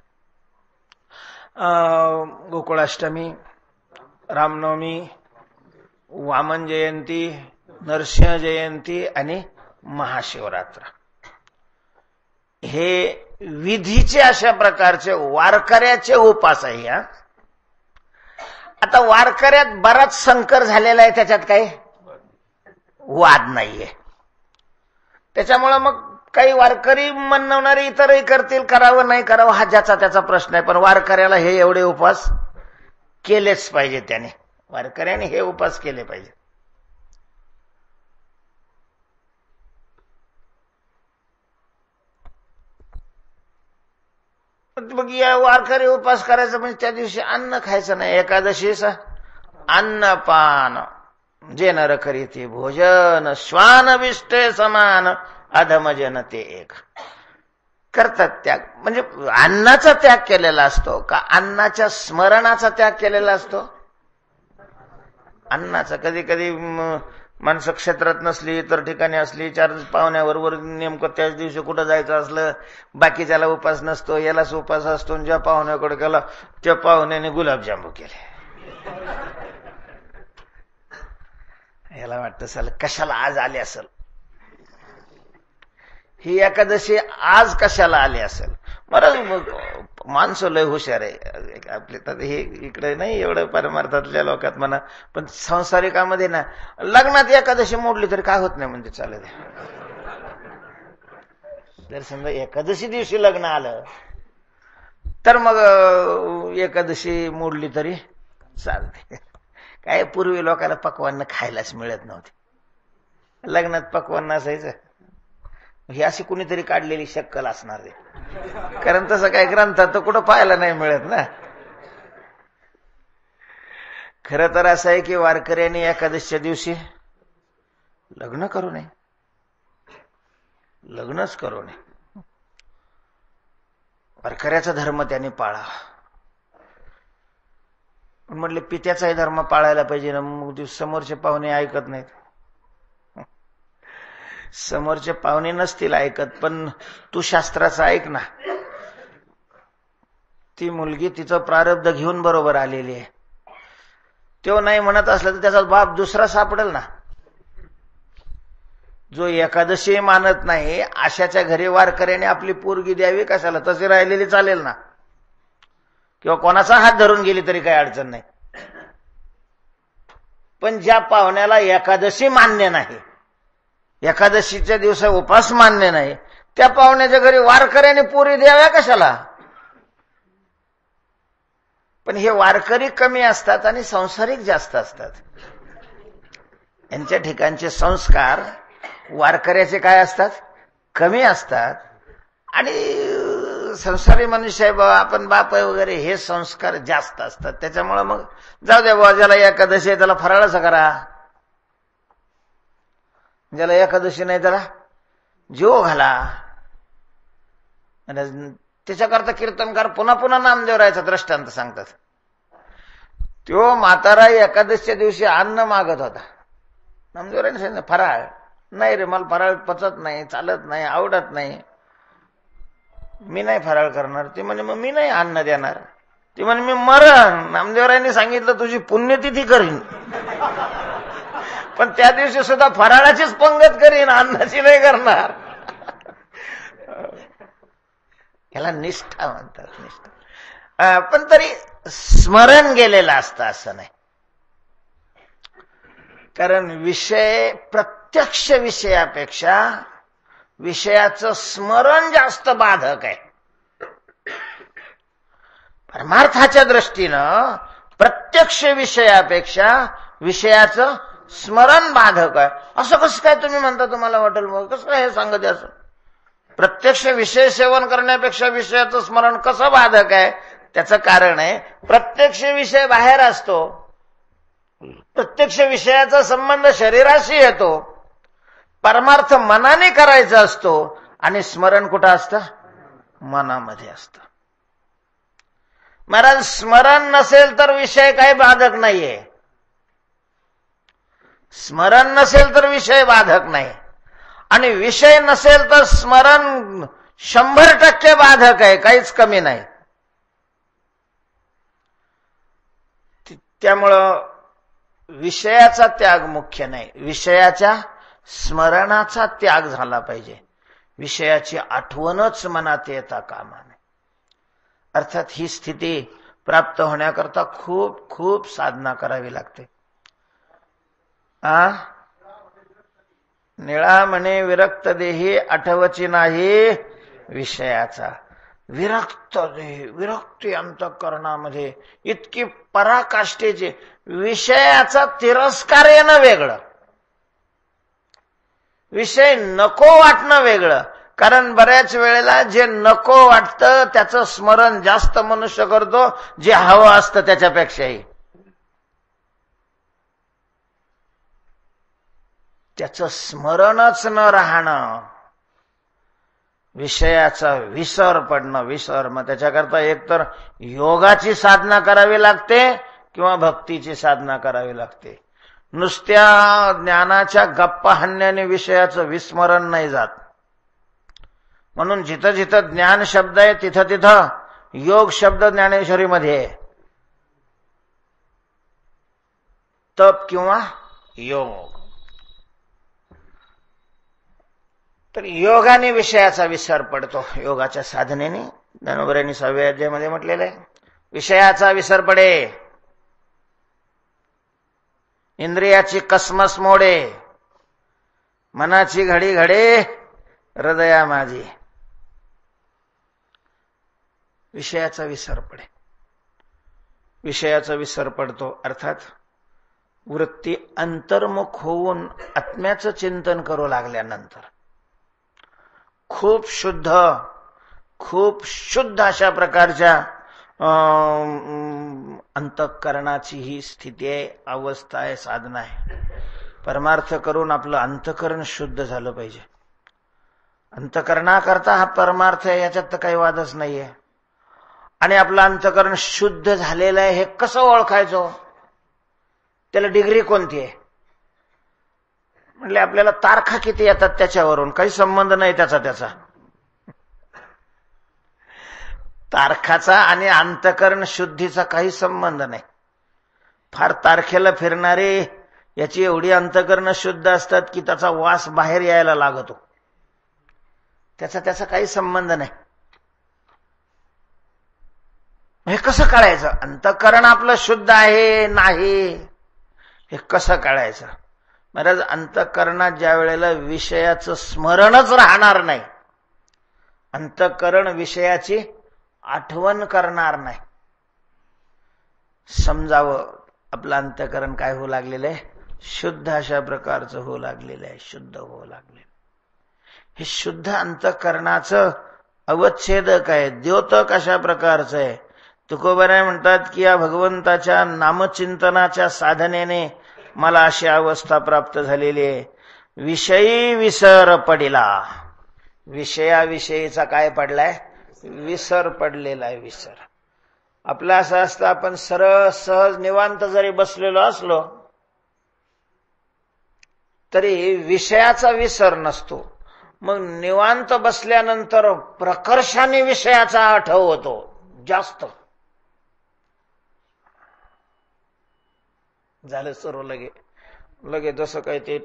गोकुळाष्टमी, रामनवमी, वामन जयंती, नरसिंह जयंती आणि महाशिवरात्र हे विधीचे अशा प्रकारचे वारकऱ्याचे उपास आहे. आता वारकऱ्यात बराच संकर झालेला आहे, त्याच्यात काही वाद नाहीये. त्याच्यामुळं मग काही वारकरी म्हणणारे इतरही करतील, करावं नाही करावं हा ज्याचा त्याचा प्रश्न आहे. पण वारकऱ्याला हे एवढे उपास केलेच पाहिजे. त्याने वारकऱ्याने हे उपास केले पाहिजे. मग या वारकरी उपास करायचं म्हणजे त्या दिवशी अन्न खायचं नाही. एकादशीचा अन्नपान जे नर करीती भोजन श्वान विष्टे समान अधम जन ते एक करतात. त्याग म्हणजे अन्नाचा त्याग केलेला असतो का अन्नाच्या स्मरणाचा त्याग केलेला असतो? अन्नाचा. कधी कधी माणसं क्षेत्रात नसली, इतर ठिकाणी असली, चार पाहुण्याबरोबर नेमकं त्याच दिवशी कुठं जायचं असलं, बाकीच्याला उपास नसतो, यालाच उपास असतो. ज्या पाहुण्याकडे गेला त्या पाहुण्याने गुलाबजामू केले. याला वाटतं साल कशाला आज आले असेल, ही एकादशी आज कशाला आली असेल. मग माणसं लय हुशार आहे आपले. तर हे इकडे नाही एवढं परमार्थातल्या लोकात म्हणा, पण संसारिकामध्ये ना लग्नात एकादशी मोडली तरी काय होत नाही म्हणजे चालत. जर समजा एकादशी दिवशी लग्न आलं तर मग एकादशी मोडली तरी चालते. काय पूर्वी लोकांना पक्वान्न खायलाच मिळत नव्हते. लग्नात पक्वान्न असायचं, ही अशी कुणीतरी काढलेली शक्कल असणार आहे. कारण तसं काही ग्रंथात तर कुठं पाहायला नाही मिळत ना. खरं तर असं आहे की वारकऱ्यांनी एकादशीच्या दिवशी लग्न करू नये, लग्नच करू नये. वारकऱ्याचा धर्म त्यांनी पाळा. पण म्हटले पित्याचाही धर्म पाळायला पाहिजे ना. मग समोरचे पाहुणे ऐकत नाहीत. समोरचे पाहुणे नसतील ऐकत, पण तू शास्त्राचं ऐक ना. ती मुलगी तिचं प्रारब्ध घेऊन बरोबर आलेली आहे. तो नाही म्हणत असला तर त्याचा बाप दुसरा सापडेल ना. जो एकादशी मानत नाही अशाच्या घरी वारकऱ्याने आपली पोरगी द्यावी कशाला? तशी राहिलेली चालेल ना, किंवा कोणाचा हात धरून गेली तरी काही अडचण नाही. पण ज्या पाहुण्याला एकादशी मान्य नाही, एकादशीच्या दिवसा उपास मान्य नाही, त्या पाहुण्याच्या घरी वारकऱ्याने पोरी द्याव्या कशाला? पण हे वारकरी कमी असतात आणि संसारिक जास्त असतात. यांच्या ठिकाणचे संस्कार वारकऱ्याचे काय असतात? कमी असतात. आणि संसारी मनुष्य आहे बाबा, आपण बाप आहे वगैरे, हे संस्कार जास्त असतात. त्याच्यामुळे मग जाऊ द्या बाबा, ज्याला एकादशी आहे त्याला फराळाचं करा, ज्याला एकादशी नाही त्याला जीव घाला. त्याच्याकरता कीर्तनकार पुन्हा पुन्हा नामदेवरायचा दृष्टांत सांगतात. तो म्हातारा एकादशीच्या दिवशी अन्न मागत होता. नामदेवरायने सांगितलं फराळ नाही रे, मला फराळ पचत नाही, चालत नाही, आवडत नाही, मी नाही फराळ करणार. ते म्हणे मग मी नाही अन्न देणार. ती म्हणे मी मरण. नामदेवरायने सांगितलं तुझी पुण्यतिथी करीन, पण त्या दिवशी सुद्धा फराळाचीच पंगत करीन, अन्नाची नाही करणार. याला निष्ठा म्हणतात, निष्ठा. पण तरी स्मरण गेलेलं असतं असं नाही. कारण विषय प्रत्यक्ष विषयापेक्षा विषयाचं स्मरण जास्त बाधक आहे. परमार्थाच्या दृष्टीनं प्रत्यक्ष विषयापेक्षा विषयाचं स्मरण बाधक आहे. असं कसं काय तुम्ही म्हणता? तुम्हाला वाटेल मग कसं काय हे सांगत असं? प्रत्यक्ष विषय सेवन करण्यापेक्षा विषयाचं स्मरण कसं बाधक आहे? त्याचं कारण आहे, प्रत्यक्ष विषय बाहेर असतो, प्रत्यक्ष विषयाचा संबंध शरीराशी येतो, परमार्थ मनाने करायचा असतो, आणि स्मरण कुठं असतं? मनामध्ये असतं. महाराज, स्मरण नसेल तर विषय काही बाधक नाहीये. स्मरण नसेल तर विषय बाधक नाही, आणि विषय नसेल तर स्मरण 100% बाधक आहे, काहीच कमी नाही. त्यामुळं विषयाचा त्याग मुख्य नाही, विषयाच्या स्मरणाचा त्याग झाला पाहिजे. विषयाची आठवणच मनात येता कामा नये. अर्थात ही स्थिती प्राप्त होण्याकरता खूप खूप साधना करावी लागते. निळा म्हणे विरक्त देही आठवची नाही विषयाचा. विरक्त देही, विरक्ती अंतःकरणामध्ये इतकी पराकाष्ठेची. विषयाचा तिरस्कार येणं वेगळं, विषय नको वाटणं वेगळं. कारण बऱ्याच वेळेला जे नको वाटतं त्याचं स्मरण जास्त मनुष्य करतो, जे हवं असतं त्याच्यापेक्षाही. त्याचं स्मरणच न राहणं, विषयाचा विसर पडणं. विसर मग त्याच्याकरता एकतर योगाची साधना करावी लागते किंवा भक्तीची साधना करावी लागते. नुसत्या ज्ञानाच्या गप्पा हाणण्याने विषयाचं विस्मरण नाही जात. म्हणून जिथं जिथं ज्ञान शब्द आहे तिथं तिथं योग शब्द ज्ञानेश्वरीमध्ये आहे. तप किंवा योग. तर योगाने विषयाचा विसर पडतो. योगाच्या साधनेने ज्ञानोबरांनी 6व्या अध्यायामध्ये म्हटलेलं आहे, विषयाचा विसर पडे, इंद्रियाची कसमस मोडे, मनाची घडी घडे हृदया माझी. विषयाचा विसर पडे. विषयाचा विसर पडतो अर्थात वृत्ती अंतर्मुख होऊन आत्म्याचं चिंतन करू लागल्यानंतर खूप शुद्ध अशा प्रकारच्या अंतःकरणाची ही स्थिती आहे, अवस्था आहे, साधना आहे. परमार्थ करून आपलं अंतःकरण शुद्ध झालं पाहिजे. अंतःकरणाकरता हा परमार्थ आहे, याच्यात तर काही वादच नाहीये. आणि आपलं अंतःकरण शुद्ध झालेलं आहे हे कसं ओळखायचं? त्याला डिग्री कोणती आहे? म्हणले आपल्याला तारखा किती येतात त्याच्यावरून काही संबंध नाही त्याचा. तारखाचा आणि अंतःकरण शुद्धीचा काही संबंध नाही. फार तारखेला फिरणारे याची एवढी अंतःकरण शुद्ध असतात की त्याचा वास बाहेर यायला लागतो. त्याचा काही संबंध नाही. हे कसं कळायचं अंतःकरण आपलं शुद्ध आहे नाही? हे कसं कळायचं? महाराज, अंतःकरणात ज्या वेळेला विषयाचं स्मरणच राहणार नाही, अंतःकरण विषयाची आठवण करणार नाही, समजावं आपलं अंतःकरण काय होऊ लागलेलं आहे? शुद्ध अशा प्रकारचं होऊ लागलेलं आहे, शुद्ध होऊ लागलेलं. हे शुद्ध अंतःकरणाचं अवच्छेदक आहे, द्योतक अशा प्रकारचं आहे. तुकोबाराय म्हणतात की या भगवंताच्या नामचिंतनाच्या साधनेने मला अशी अवस्था प्राप्त झालेली आहे. विषयी विसर पडिला. विषयाविषयीचा काय पडलाय? विसर पडलेला आहे. विसर आपला असं असतं, आपण सरळ सहज निवांत जरी बसलेलो असलो तरी विषयाचा विसर नसतो. मग निवांत बसल्यानंतर प्रकर्षाने विषयाचा आठव होतो जास्त. झालं सर्व लगे जसं काय ते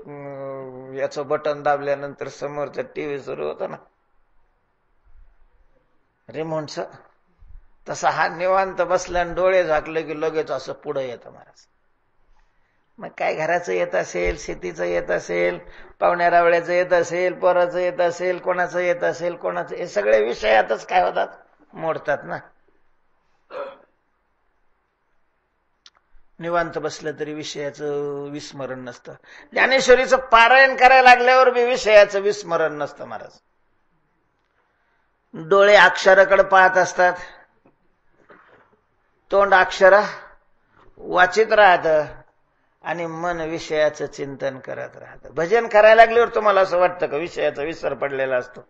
याचं बटन दाबल्यानंतर समोरचा टीव्ही सुरू होता ना रिमोटचं, तसा हा निवांत बसल्याने डोळे झाकले की लगेच असं पुढे येतं महाराज. मग काय घराचं येत असेल, शेतीचं येत असेल, पाहुण्या रावळ्याचं येत असेल, पोराचं येत असेल, कोणाचं येत असेल, कोणाचं, हे सगळे विषयातच काय होतात? मोडतात ना. निवांत बसलं तरी विषयाचं विस्मरण नसतं. ज्ञानेश्वरीचं पारायण करायला लागल्यावर बी विषयाचं विस्मरण नसतं महाराज. डोळे अक्षराकडे पाहत असतात, तोंड अक्षर वाचित राहतं आणि मन विषयाचं चिंतन करत राहतं. भजन करायला लागल्यावर तुम्हाला असं वाटतं का विषयाचा विसर पडलेला असतो?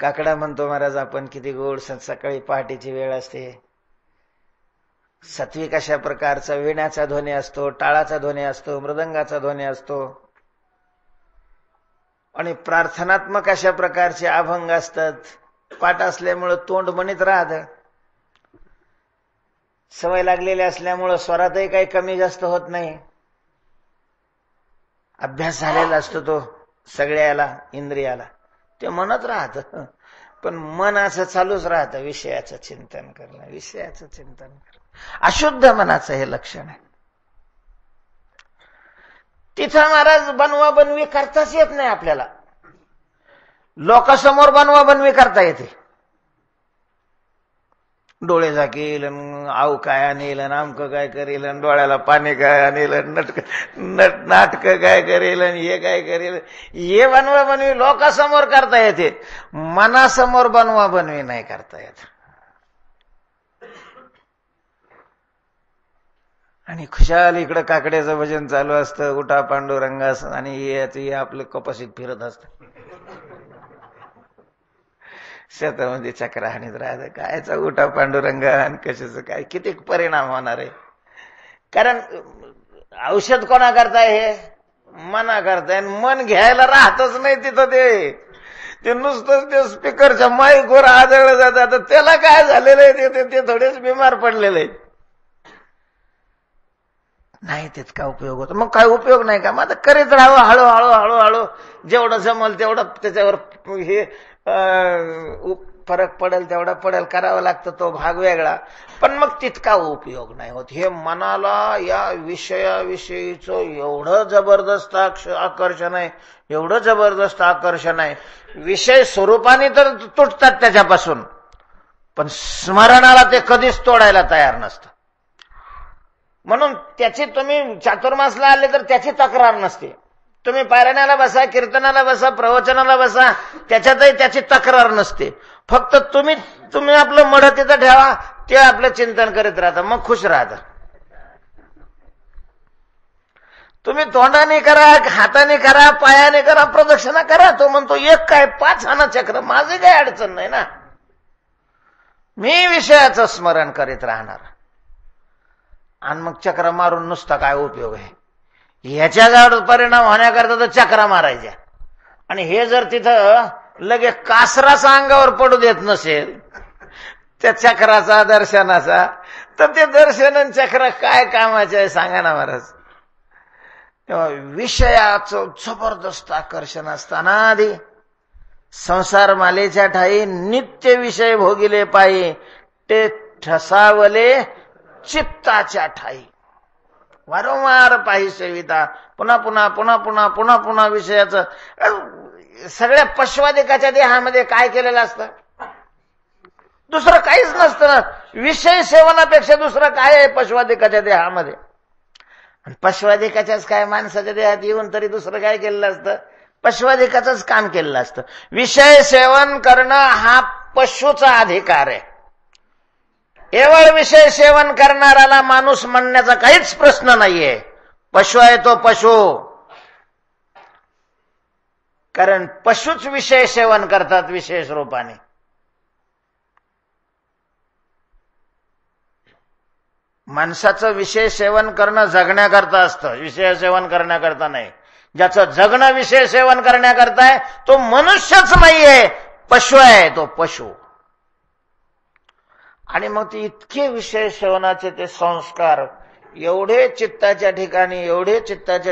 काकडा म्हणतो महाराज आपण, किती गोड सकाळी पहाटेची वेळ असते. सात्विक अशा प्रकारचा वीणाचा ध्वनी असतो, टाळाचा ध्वनी असतो, मृदंगाचा ध्वनी असतो आणि प्रार्थनात्मक अशा प्रकारचे अभंग असतात. पाठ असल्यामुळे तोंड म्हणत राहतं. सवय लागलेली असल्यामुळं स्वरातही काही कमी जास्त होत नाही. अभ्यास झालेला असतो तो सगळ्याला, इंद्रियाला, ते म्हणत राहतं. पण मन असं चालूच राहतं, विषयाचं चिंतन करणं, विषयाचं चिंतन करणं. अशुद्ध मनाचं हे लक्षण आहे. तिथं महाराज बनवा बनवी करताच येत नाही आपल्याला. लोकांसमोर बनवा बनवी करता येते. डोळे झाकील, आऊ काय आणेल, आमकं काय करेल, डोळ्याला पाणी काय आणेल, नाटक काय करेल, हे काय करेल, हे बनवा बनवी लोकांसमोर करता येते. मनासमोर बनवा बनवी नाही करता येत. आणि खुशाल इकडं काकड्याचं भजन चालू असतं, उठा पांडुरंगास, आणि हे आपलं कपाशीत फिरत असतं, शेतामध्ये चक्र हाणीत राहतं. कायचा उठा पांडुरंगा आणि कशाचं काय, किती परिणाम होणार आहे. कारण औषध कोणा करताय, हे मना करताय. मन घ्यायला राहतच नाही तिथं. ते नुसतंच ते स्पीकरच्या माईकवर आदळलं जातं. आता त्याला काय झालेलं आहे, ते थोडेच बिमार पडलेले आहेत. नाही तितका उपयोग होतो. मग काय उपयोग नाही का? मग आता करीत राहावं, हळूहळू हळूहळू जेवढं जमल तेवढं त्याच्यावर हे फरक पडेल तेवढा पडेल, करावं लागतं, तो भाग वेगळा. पण मग तितका उपयोग नाही होत. हे मनाला या विषयाविषयीचं एवढं जबरदस्त आकर्षण आहे, एवढं जबरदस्त आकर्षण आहे. विषय स्वरूपाने तर तुटतात त्याच्यापासून, पण स्मरणाला ते कधीच तोडायला तयार नसतं. म्हणून त्याची तुम्ही चातुर्मासला आले तर त्याची तक्रार नसते. तुम्ही पारायणाला बसा, कीर्तनाला बसा, प्रवचनाला बसा, त्याच्यातही त्याची तक्रार नसते. फक्त तुम्ही आपलं मढ तिथं ठेवा, ते आपलं चिंतन करीत राहता, मग खुश राहता. तुम्ही तोंडाने करा, हाताने करा, पायाने करा, प्रदक्षिणा करा. तो म्हणतो एक काय 5 आणा चक्र, माझे काही अडचण नाही ना, मी विषयाचं स्मरण करीत राहणार. आणि मग चक्र मारून नुसता काय उपयोग आहे? ह्याच्या परिणाम होण्याकरता तर चक्रा मारायच्या. आणि हे जर तिथं लगे कासराचा अंगावर पडू देत नसेल त्या चक्राचा, दर्शनाचा, तर ते दर्शन आणि चक्र काय कामाचे आहे सांगा ना महाराज. तेव्हा विषयाचं जबरदस्त आकर्षण असताना आधी संसार मालेच्या ठाई नित्य विषय भोगिले पायी, ते ठसावले चित्ताच्या ठाई. वारंवार पायी सेविता, पुन्हा पुन्हा पुन्हा पुन्हा पुन्हा पुन्हा विषयाचं. सगळ्या पश्वादिकाच्या देहामध्ये काय केलेलं असतं? दुसरं काहीच नसतं ना. विषय सेवनापेक्षा दुसरं काय आहे पश्वादिकाच्या देहामध्ये? आणि पश्वादिकाच्याच काय माणसाच्या देहात येऊन तरी दुसरं काय केलेलं असतं? पश्वादिकाचंच काम केलेलं असतं. विषय सेवन करणं हा पशूचा अधिकार आहे. केवळ विषय सेवन करणाऱ्याला माणूस म्हणण्याचा काहीच प्रश्न नाहीये. पशु आहे तो पशु. कारण पशुच विषय सेवन करतात विशेष रूपाने. माणसाचं विषय सेवन करणं जगण्याकरता असतं, विषय सेवन करण्याकरता नाही. ज्याचं जगणं विषय सेवन करण्याकरता आहे तो मनुष्यच नाहीये, पशु आहे तो पशु. आणि मग ते इतके विषय सेवनाचे ते संस्कार एवढे चित्ताच्या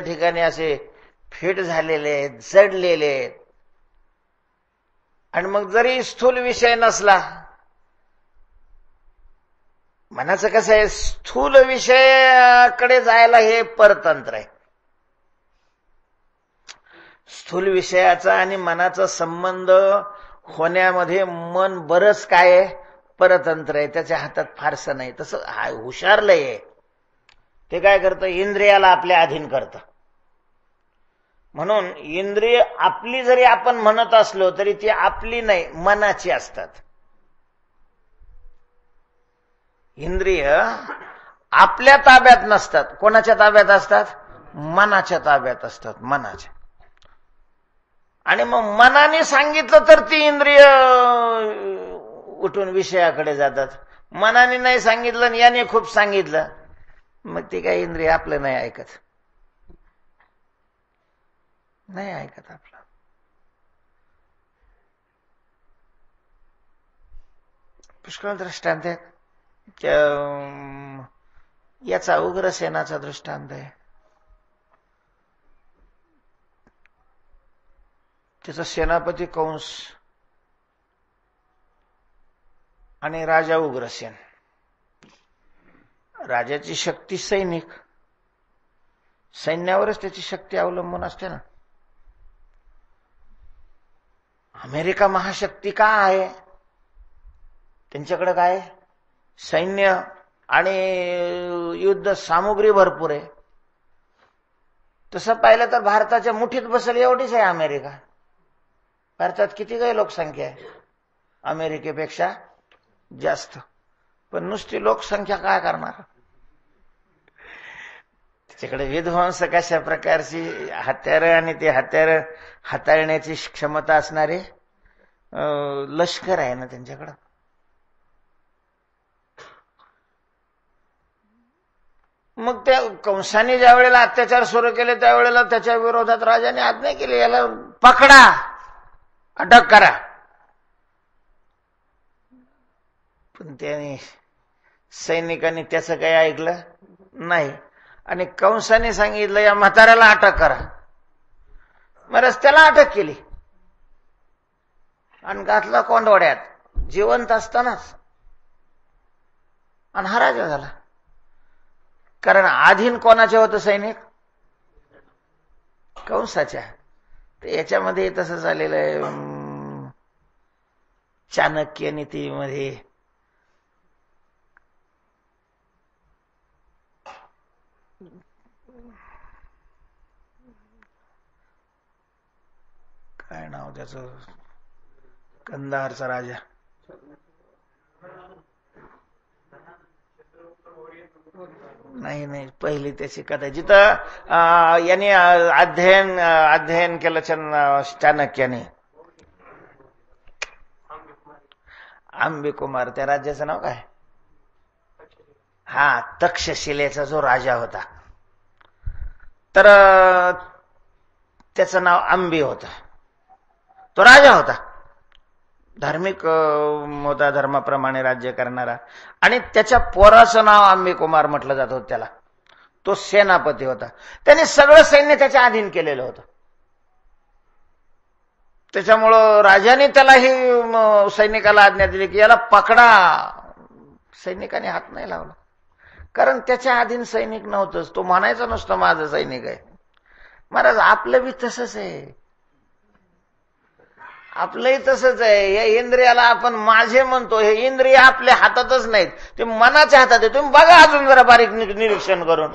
ठिकाणी असे फिट झालेले आहेत, जडलेले आहेत. आणि मग जरी स्थूल विषय नसला, मनाचं कसं आहे, स्थूल विषयाकडे जायला हे परतंत्र आहे. स्थूल विषयाचा आणि मनाचा संबंध होण्यामध्ये मन बरंच काय आहे, परतंत्र आहे. त्याच्या हातात फारसं नाही. तसं हुशार लय आहे. ते काय करतं, इंद्रियाला आपल्या अधीन करतं. म्हणून इंद्रिय आपली जरी आपण म्हणत असलो तरी ती आपली नाही, मनाची असतात. इंद्रिय आपल्या ताब्यात नसतात. कोणाच्या ताब्यात असतात? मनाच्या ताब्यात असतात, मनाच्या. आणि मग मनाने सांगितलं तर ती इंद्रिय उठून विषयाकडे जातात. मनाने नाही सांगितलं आणि याने खूप सांगितलं, मग ती काय इंद्रिय आपलं नाही ऐकत, नाही ऐकत आपलं. पुष्कळ दृष्टांत आहेत. याचा उग्रसेनाचा दृष्टांत आहे. त्याचा सेनापती कंस आणि राजा उग्रसेन. राजाची शक्ती सैनिक, सैन्यावरच त्याची शक्ती अवलंबून असते ना. अमेरिका महाशक्ती का आहे? त्यांच्याकडे काय सैन्य आणि युद्ध सामुग्री भरपूर आहे. तसं पाहिलं तर भारताच्या मुठीत बसेल एवढीच आहे अमेरिका. भारतात किती काही लोकसंख्या आहे, अमेरिकेपेक्षा जास्त. पण नुसती लोकसंख्या काय करणार? त्याच्याकडे विध्वंस कशा प्रकारची हत्यारं आणि ते हत्यारं हाताळण्याची क्षमता असणारे लष्कर आहे ना त्यांच्याकडं. मग त्या कंसाने ज्या वेळेला अत्याचार सुरू केले त्यावेळेला त्याच्या विरोधात राजाने आज्ञा केली, याला पकडा, अटक करा. पण त्याने सैनिकांनी त्याचं काही ऐकलं नाही आणि कंसाने सांगितलं या म्हाताऱ्याला अटक करा. मग त्याला अटक केली आणि घातला कोंडवाड्यात जिवंत असतानाच, आणि हा राजा झाला. कारण अधीन कोणाचे होतं सैनिक? कंसाच्या. याच्यामध्ये तसं झालेलं आहे चाणक्य नीतीमध्ये. काय नाव त्याचं, कंदारचा राजा, नाही पहिली त्याची कथा जिथं यांनी अध्ययन केलं चाणक्याने. अंबिकुमार, त्या राज्याचं नाव काय? हा, तक्षशिलेचा जो राजा होता, तर त्याचं नाव अंबी होतं. तो राजा होता, धार्मिक होता, धर्माप्रमाणे राज्य करणारा. आणि त्याच्या पोराचं नाव अंबिकुमार म्हटलं जात होतं त्याला. तो सेनापती होता. त्याने सगळं सैन्य त्याच्या अधीन केलेलं होतं. त्याच्यामुळं राजाने त्यालाही सैनिकाला आज्ञा दिली की याला पकडा. सैनिकाने हात नाही लावला, कारण त्याच्या अधीन सैनिक नव्हतंच. तो म्हणायचा नुसतं माझं सैनिक आहे. महाराज, आपलं बी तसंच आहे. आपलंही तसंच आहे. या इंद्रियाला आपण माझे म्हणतो, हे इंद्रिय आपल्या हातातच नाहीत, ते मनाच्या हातात आहे. तुम्ही बघा अजून जरा बारीक निरीक्षण करून.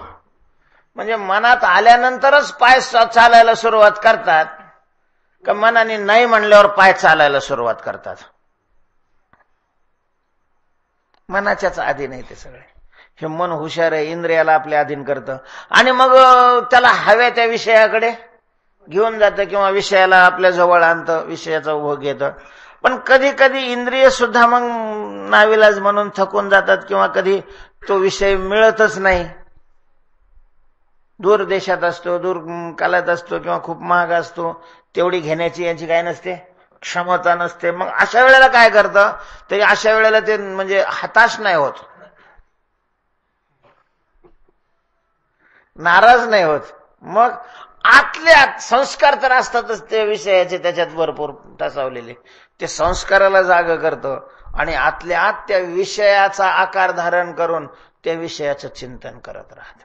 म्हणजे मनात आल्यानंतरच पाय चालायला सुरुवात करतात का मनाने नाही म्हणल्यावर पाय चालायला सुरुवात करतात? मनाच्याच अधीन आहे ते सगळे. हे मन हुशार आहे, इंद्रियाला आपल्या अधीन करतं आणि मग त्याला हव्या त्या विषयाकडे घेऊन जातं किंवा विषयाला आपल्या जवळ आणतं, विषयाचा उपभोग घेतं. पण कधी कधी इंद्रिय सुद्धा मग नाविलाज म्हणून थकून जातात किंवा कधी तो विषय मिळतच नाही. दूर देशात असतो, दूर कालात असतो किंवा खूप महाग असतो, तेवढी घेण्याची याची काय नसते, क्षमता नसते. मग अशा वेळेला काय करतं, तरी अशा वेळेला ते म्हणजे हताश नाही होत, नाराज नाही होत. मग आतले आत संस्कार तर असतातच ते विषयाचे, त्याच्यात भरपूर टसावलेले. ते संस्काराला जाग करतं आणि आतल्या आत त्या विषयाचा आकार धारण करून त्या विषयाचं चिंतन करत राहत.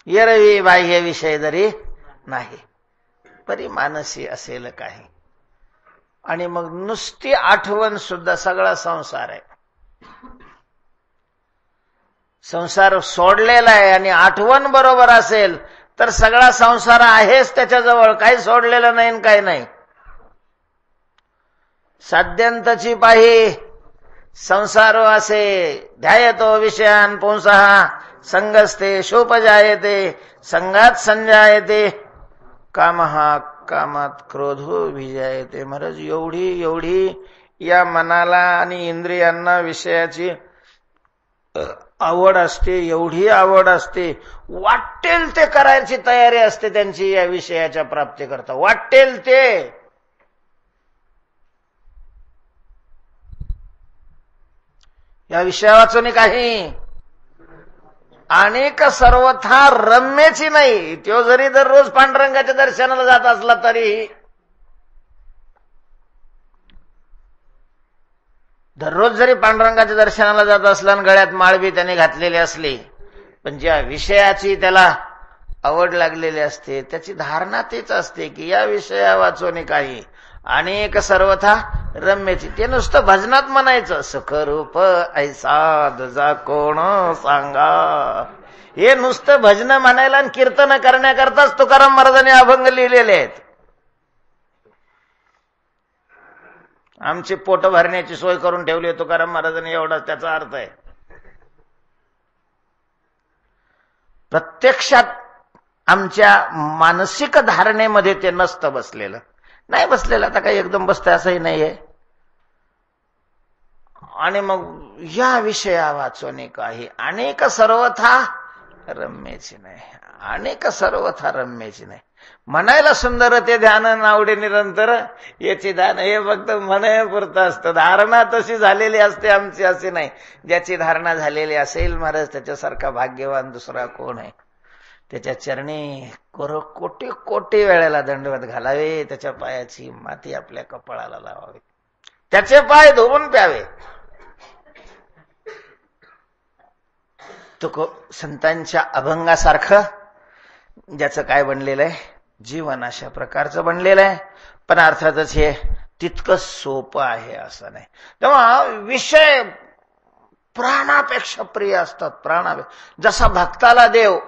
येरवी बाह्य विषय जरी नाही, परी मानसी असेल काही. आणि मग नुसती आठवण सुद्धा सगळा संसार आहे. संसार सोडलेला आहे आणि आठवण बरोबर असेल तर सगळा संसार आहेच त्याच्याजवळ, काही सोडलेलं नाही आणि काही नाही. साध्यंतची पाही संसार असे ध्यायतो विषयान पुंसः संगस्ते शोपजायते संगात संजायते कामः कामात क्रोधो भिजायते. महाराज, एवढी या मनाला आणि इंद्रियांना विषयाची आवड असते, एवढी आवड असते, वाटेल ते करायची तयारी असते त्यांची या विषयाच्या प्राप्तीकरता. वाटेल ते. या विषया वाचून काही अनेक सर्वथा रम्यची नाही. तो जरी दररोज पांडुरंगाच्या दर्शनाला जात असला तरी, दररोज जरी पांडुरंगाच्या दर्शनाला जात असला आणि गळ्यात माळबी त्याने घातलेली असली, पण ज्या विषयाची त्याला आवड लागलेली असते त्याची धारणा तीच असते की या विषया वाचून काही अनेक सर्वथा रम्यची. ते नुसतं भजनात म्हणायचं, सुखरूप ऐसा दुजा कोण सांगा. हे नुसतं भजन म्हणायला आणि कीर्तन करण्याकरताच तुकाराम महाराजांनी अभंग लिहिलेले आहेत. आमची पोट भरण्याची सोय करून ठेवली तुकाराम महाराजांनी, एवढाच त्याचा अर्थ आहे. प्रत्यक्षात आमच्या मानसिक धारणेमध्ये ते नसतं बसलेलं. नाही बसलेलं, आता काही एकदम बसतं असंही नाहीये. आणि मग या विषया वाचून काही अनेक सर्वथा रम्यची नाही, अनेक सर्वथा रम्यची नाही. म्हणायला सुंदर ते ध्यान नावडे निरंतर याची दान, हे फक्त म्हणायपुरतं असतं. धारणा तशी झालेली असते आमची, अशी नाही. ज्याची धारणा झालेली असेल महाराज त्याच्यासारखा भाग्यवान दुसरा कोण आहे. त्याच्या चरणी कोटी कोटी वेळेला दंडवत घालावे, त्याच्या पायाची माती आपल्या कपाळाला लावावी, त्याचे पाय धुवून प्यावे. तो संतांच्या अभंगासारखं ज्याचं काय बनलेलं आहे, जीवन अशा प्रकारचं बनलेलं आहे. पण अर्थातच हे तितकं सोपं आहे असं नाही. तेव्हा विषय प्राणापेक्षा प्रिय असतात, प्राणापेक्षा. जसा भक्ताला देव,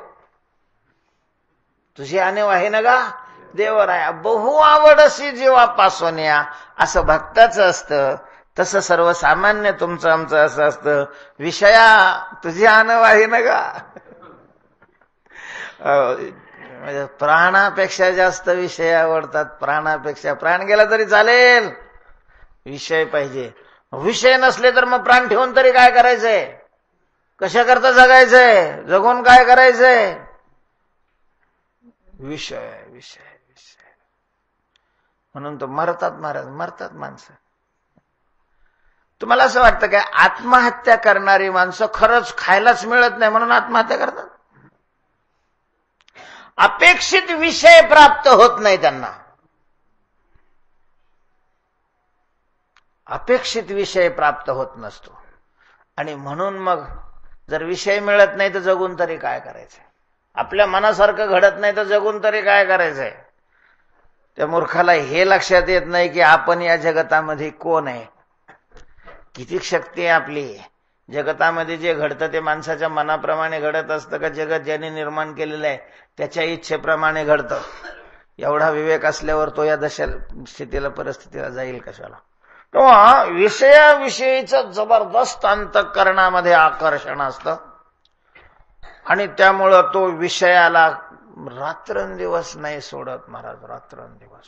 तुझी आनेव आहे ना गा देवराया, बहु आवडसी जीवापासून या, असं भक्ताचं असतं. तसं सर्वसामान्य तुमचं आमचं असं असतं, विषया तुझी आनव आहे ना गा. प्राणापेक्षा जास्त विषय आवडतात, प्राणापेक्षा. प्राण गेला तरी चालेल, विषय पाहिजे. विषय नसले तर मग प्राण ठेवून तरी काय करायचंय, कशा करता जगायचंय, जगून काय करायचंय. विषय विषय विषय म्हणून तो मरतात महाराज, मरतात माणसं. तुम्हाला असं वाटतं काय आत्महत्या करणारी माणसं खरंच खायलाच मिळत नाही म्हणून आत्महत्या करतात? अपेक्षित विषय प्राप्त होत नाही त्यांना, अपेक्षित विषय प्राप्त होत नसतो. आणि म्हणून मग जर विषय मिळत नाही तर जगून तरी काय करायचंय, आपल्या मनासारखं घडत नाही तर जगून तरी काय करायचंय. त्या मूर्खाला हे लक्षात येत नाही की आपण या जगतामध्ये कोण आहे, किती शक्ती आहे आपली. जगतामध्ये जे घडतं ते माणसाच्या मनाप्रमाणे घडत असतं का जगत ज्याने निर्माण केलेलं आहे त्याच्या इच्छेप्रमाणे घडतं. एवढा विवेक असल्यावर तो या स्थितीला परिस्थितीला जाईल कशाला. तेव्हा विषयाविषयीचं जबरदस्त अंतःकरणामध्ये आकर्षण असतं आणि त्यामुळं तो विषयाला रात्रंदिवस नाही सोडत महाराज, रात्रंदिवस.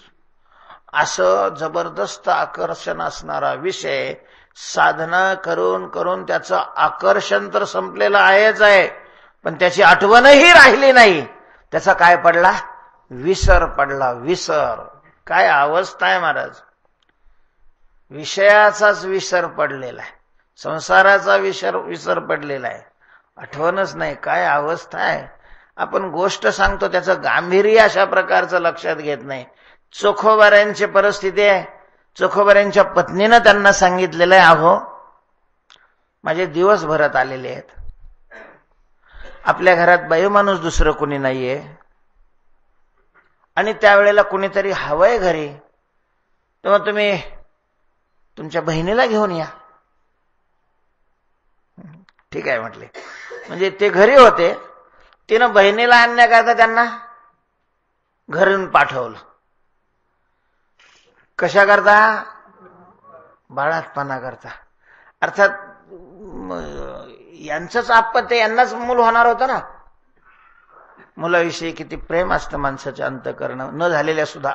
असं जबरदस्त आकर्षण असणारा विषय साधना करून करून त्याचं आकर्षण तर संपलेलं आहेच आहे, पण त्याची आठवणही राहिली नाही. त्याचा काय पडला, विसर पडला, विसर. काय अवस्था आहे महाराज, विषयाचाच विसर पडलेला आहे, संसाराचा विसर पडलेला आहे, आठवणच नाही. काय अवस्था आहे. आपण गोष्ट सांगतो त्याचं गांभीर्य अशा प्रकारचं लक्षात घेत नाही. चोखोबाऱ्यांची परिस्थिती आहे. चोखोबाऱ्यांच्या पत्नीनं त्यांना सांगितलेलं आहे, अहो माझे दिवस भरत आलेले आहेत, आपल्या घरात बाई माणूस दुसरं कुणी नाहीये आणि त्यावेळेला कुणीतरी हवंय घरी, तेव्हा तुम्ही तुमच्या बहिणीला घेऊन या. ठीक आहे म्हटले. म्हणजे ते घरी होते, तिनं बहिणीला आणण्याकरता त्यांना घरून पाठवलं. कशा करता, बाळातपणा करता. अर्थात यांचंच आपत्य, यांनाच मूल होणार होतं ना. मुलाविषयी किती प्रेम असतं माणसाच्या अंतःकरण, न झालेल्या सुद्धा.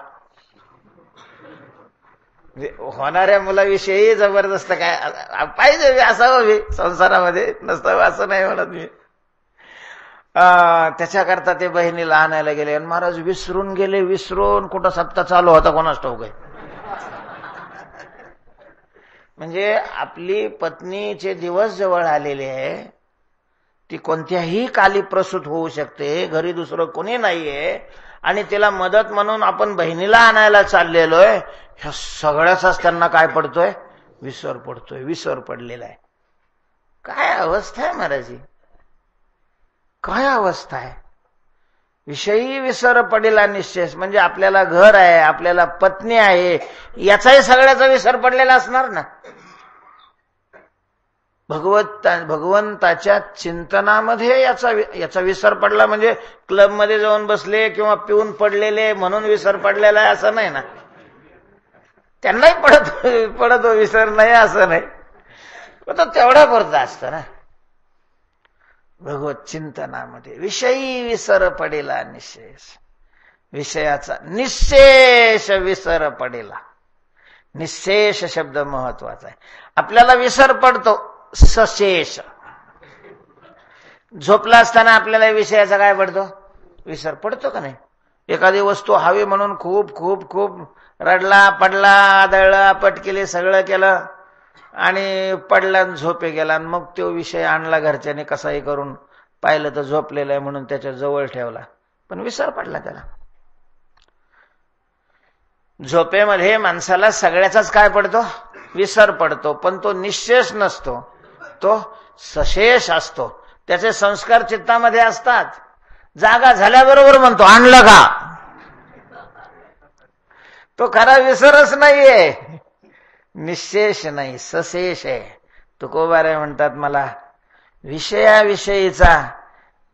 होणाऱ्या मुलाविषयी जबरदस्त काय पाहिजे, असावं संसारामध्ये, नसतं असं नाही म्हणत मी. त्याच्याकरता ते बहिणीला आणायला गेले आणि महाराज विसरून गेले. विसरून कुठं सप्ताह चालू होता कोणास ठाऊक आहे. म्हणजे आपली पत्नीचे दिवस जवळ आलेले आहे, ती कोणत्याही काली प्रसूत होऊ शकते, घरी दुसरं कोणी नाहीये, आणि तिला मदत म्हणून आपण बहिणीला आणायला चाललेलोय, ह्या सगळ्याचाच त्यांना काय पडतोय? विसर पडतोय, विसर पडलेला आहे. काय अवस्था आहे महाराजी, काय अवस्था आहे. विषयी विसर पडेला निश्चेष, म्हणजे आपल्याला घर आहे, आपल्याला पत्नी आहे, याचाही सगळ्याचा विसर पडलेला असणार ना. भगवंताच्या चिंतनामध्ये याचा विसर पडला म्हणजे क्लबमध्ये जाऊन बसले किंवा पिऊन पडलेले म्हणून विसर पडलेला आहे असं नाही ना. त्यांनाही पडत विसर नाही असं नाही, पण तेवढा पुरता असतं ना. भगवत चिंतनामध्ये विषयी विसर पडेला निशेष, विषयाचा निशेष विसर पडेला. निशेष शब्द महत्वाचा आहे. आपल्याला विसर पडतो सशेष. झोपला असताना आपल्याला विषयाचा काय पडतो? विसर पडतो का नाही? एखादी वस्तू हवी म्हणून खूप खूप खूप रडला, पडला, आदळला, पटकेले, सगळं केलं आणि पडला, झोपे गेला, आणि मग तो विषय आणला घरच्याने कसाही करून, पाहिलं तर झोपलेला आहे म्हणून त्याच्या जवळ ठेवला, पण विसर पडला त्याला. झोपेमध्ये माणसाला सगळ्याचाच काय पडतो? विसर पडतो, पण तो निशेष नसतो, तो सशेष असतो. त्याचे संस्कार चित्तामध्ये असतात. जागा झाल्याबरोबर म्हणतो आणलं का, तो खरा विसरच नाहीये, निशेष नाही, सशेष आहे. तुकोबारे म्हणतात मला विषयाविषयीचा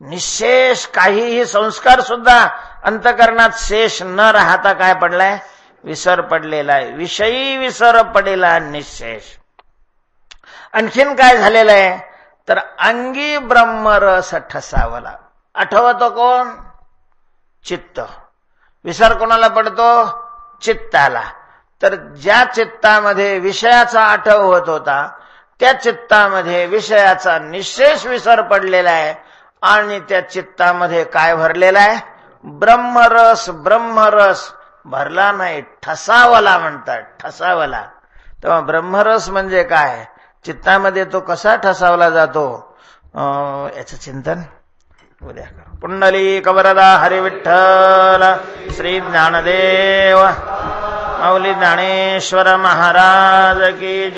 निशेष काहीही संस्कार सुद्धा अंतकरणात शेष न राहता काय पडलाय? विसर पडलेला आहे. विषयी विसर पडेला निशेष. आणखीन काय झालेलं आहे तर अंगी ब्रह्मरस ठसावला. आठवतो कोण? चित्त. विसर कोणाला पडतो? चित्ताला. तर ज्या चित्तामध्ये विषयाचा आठव होत होता त्या चित्तामध्ये विषयाचा निशेष विसर पडलेला आहे, आणि त्या चित्तामध्ये काय भरलेला आहे? ब्रह्मरस. ब्रह्मरस भरला नाही, ठसावला म्हणतात, ठसावला. तेव्हा ब्रह्मरस म्हणजे काय, चित्तामध्ये तो कसा ठसावला जातो याचं चिंतन उद्या करू. पुंडलिक वरदा हरी विठ्ठल श्री ज्ञानदेव माऊली ज्ञानेश्वर महाराज की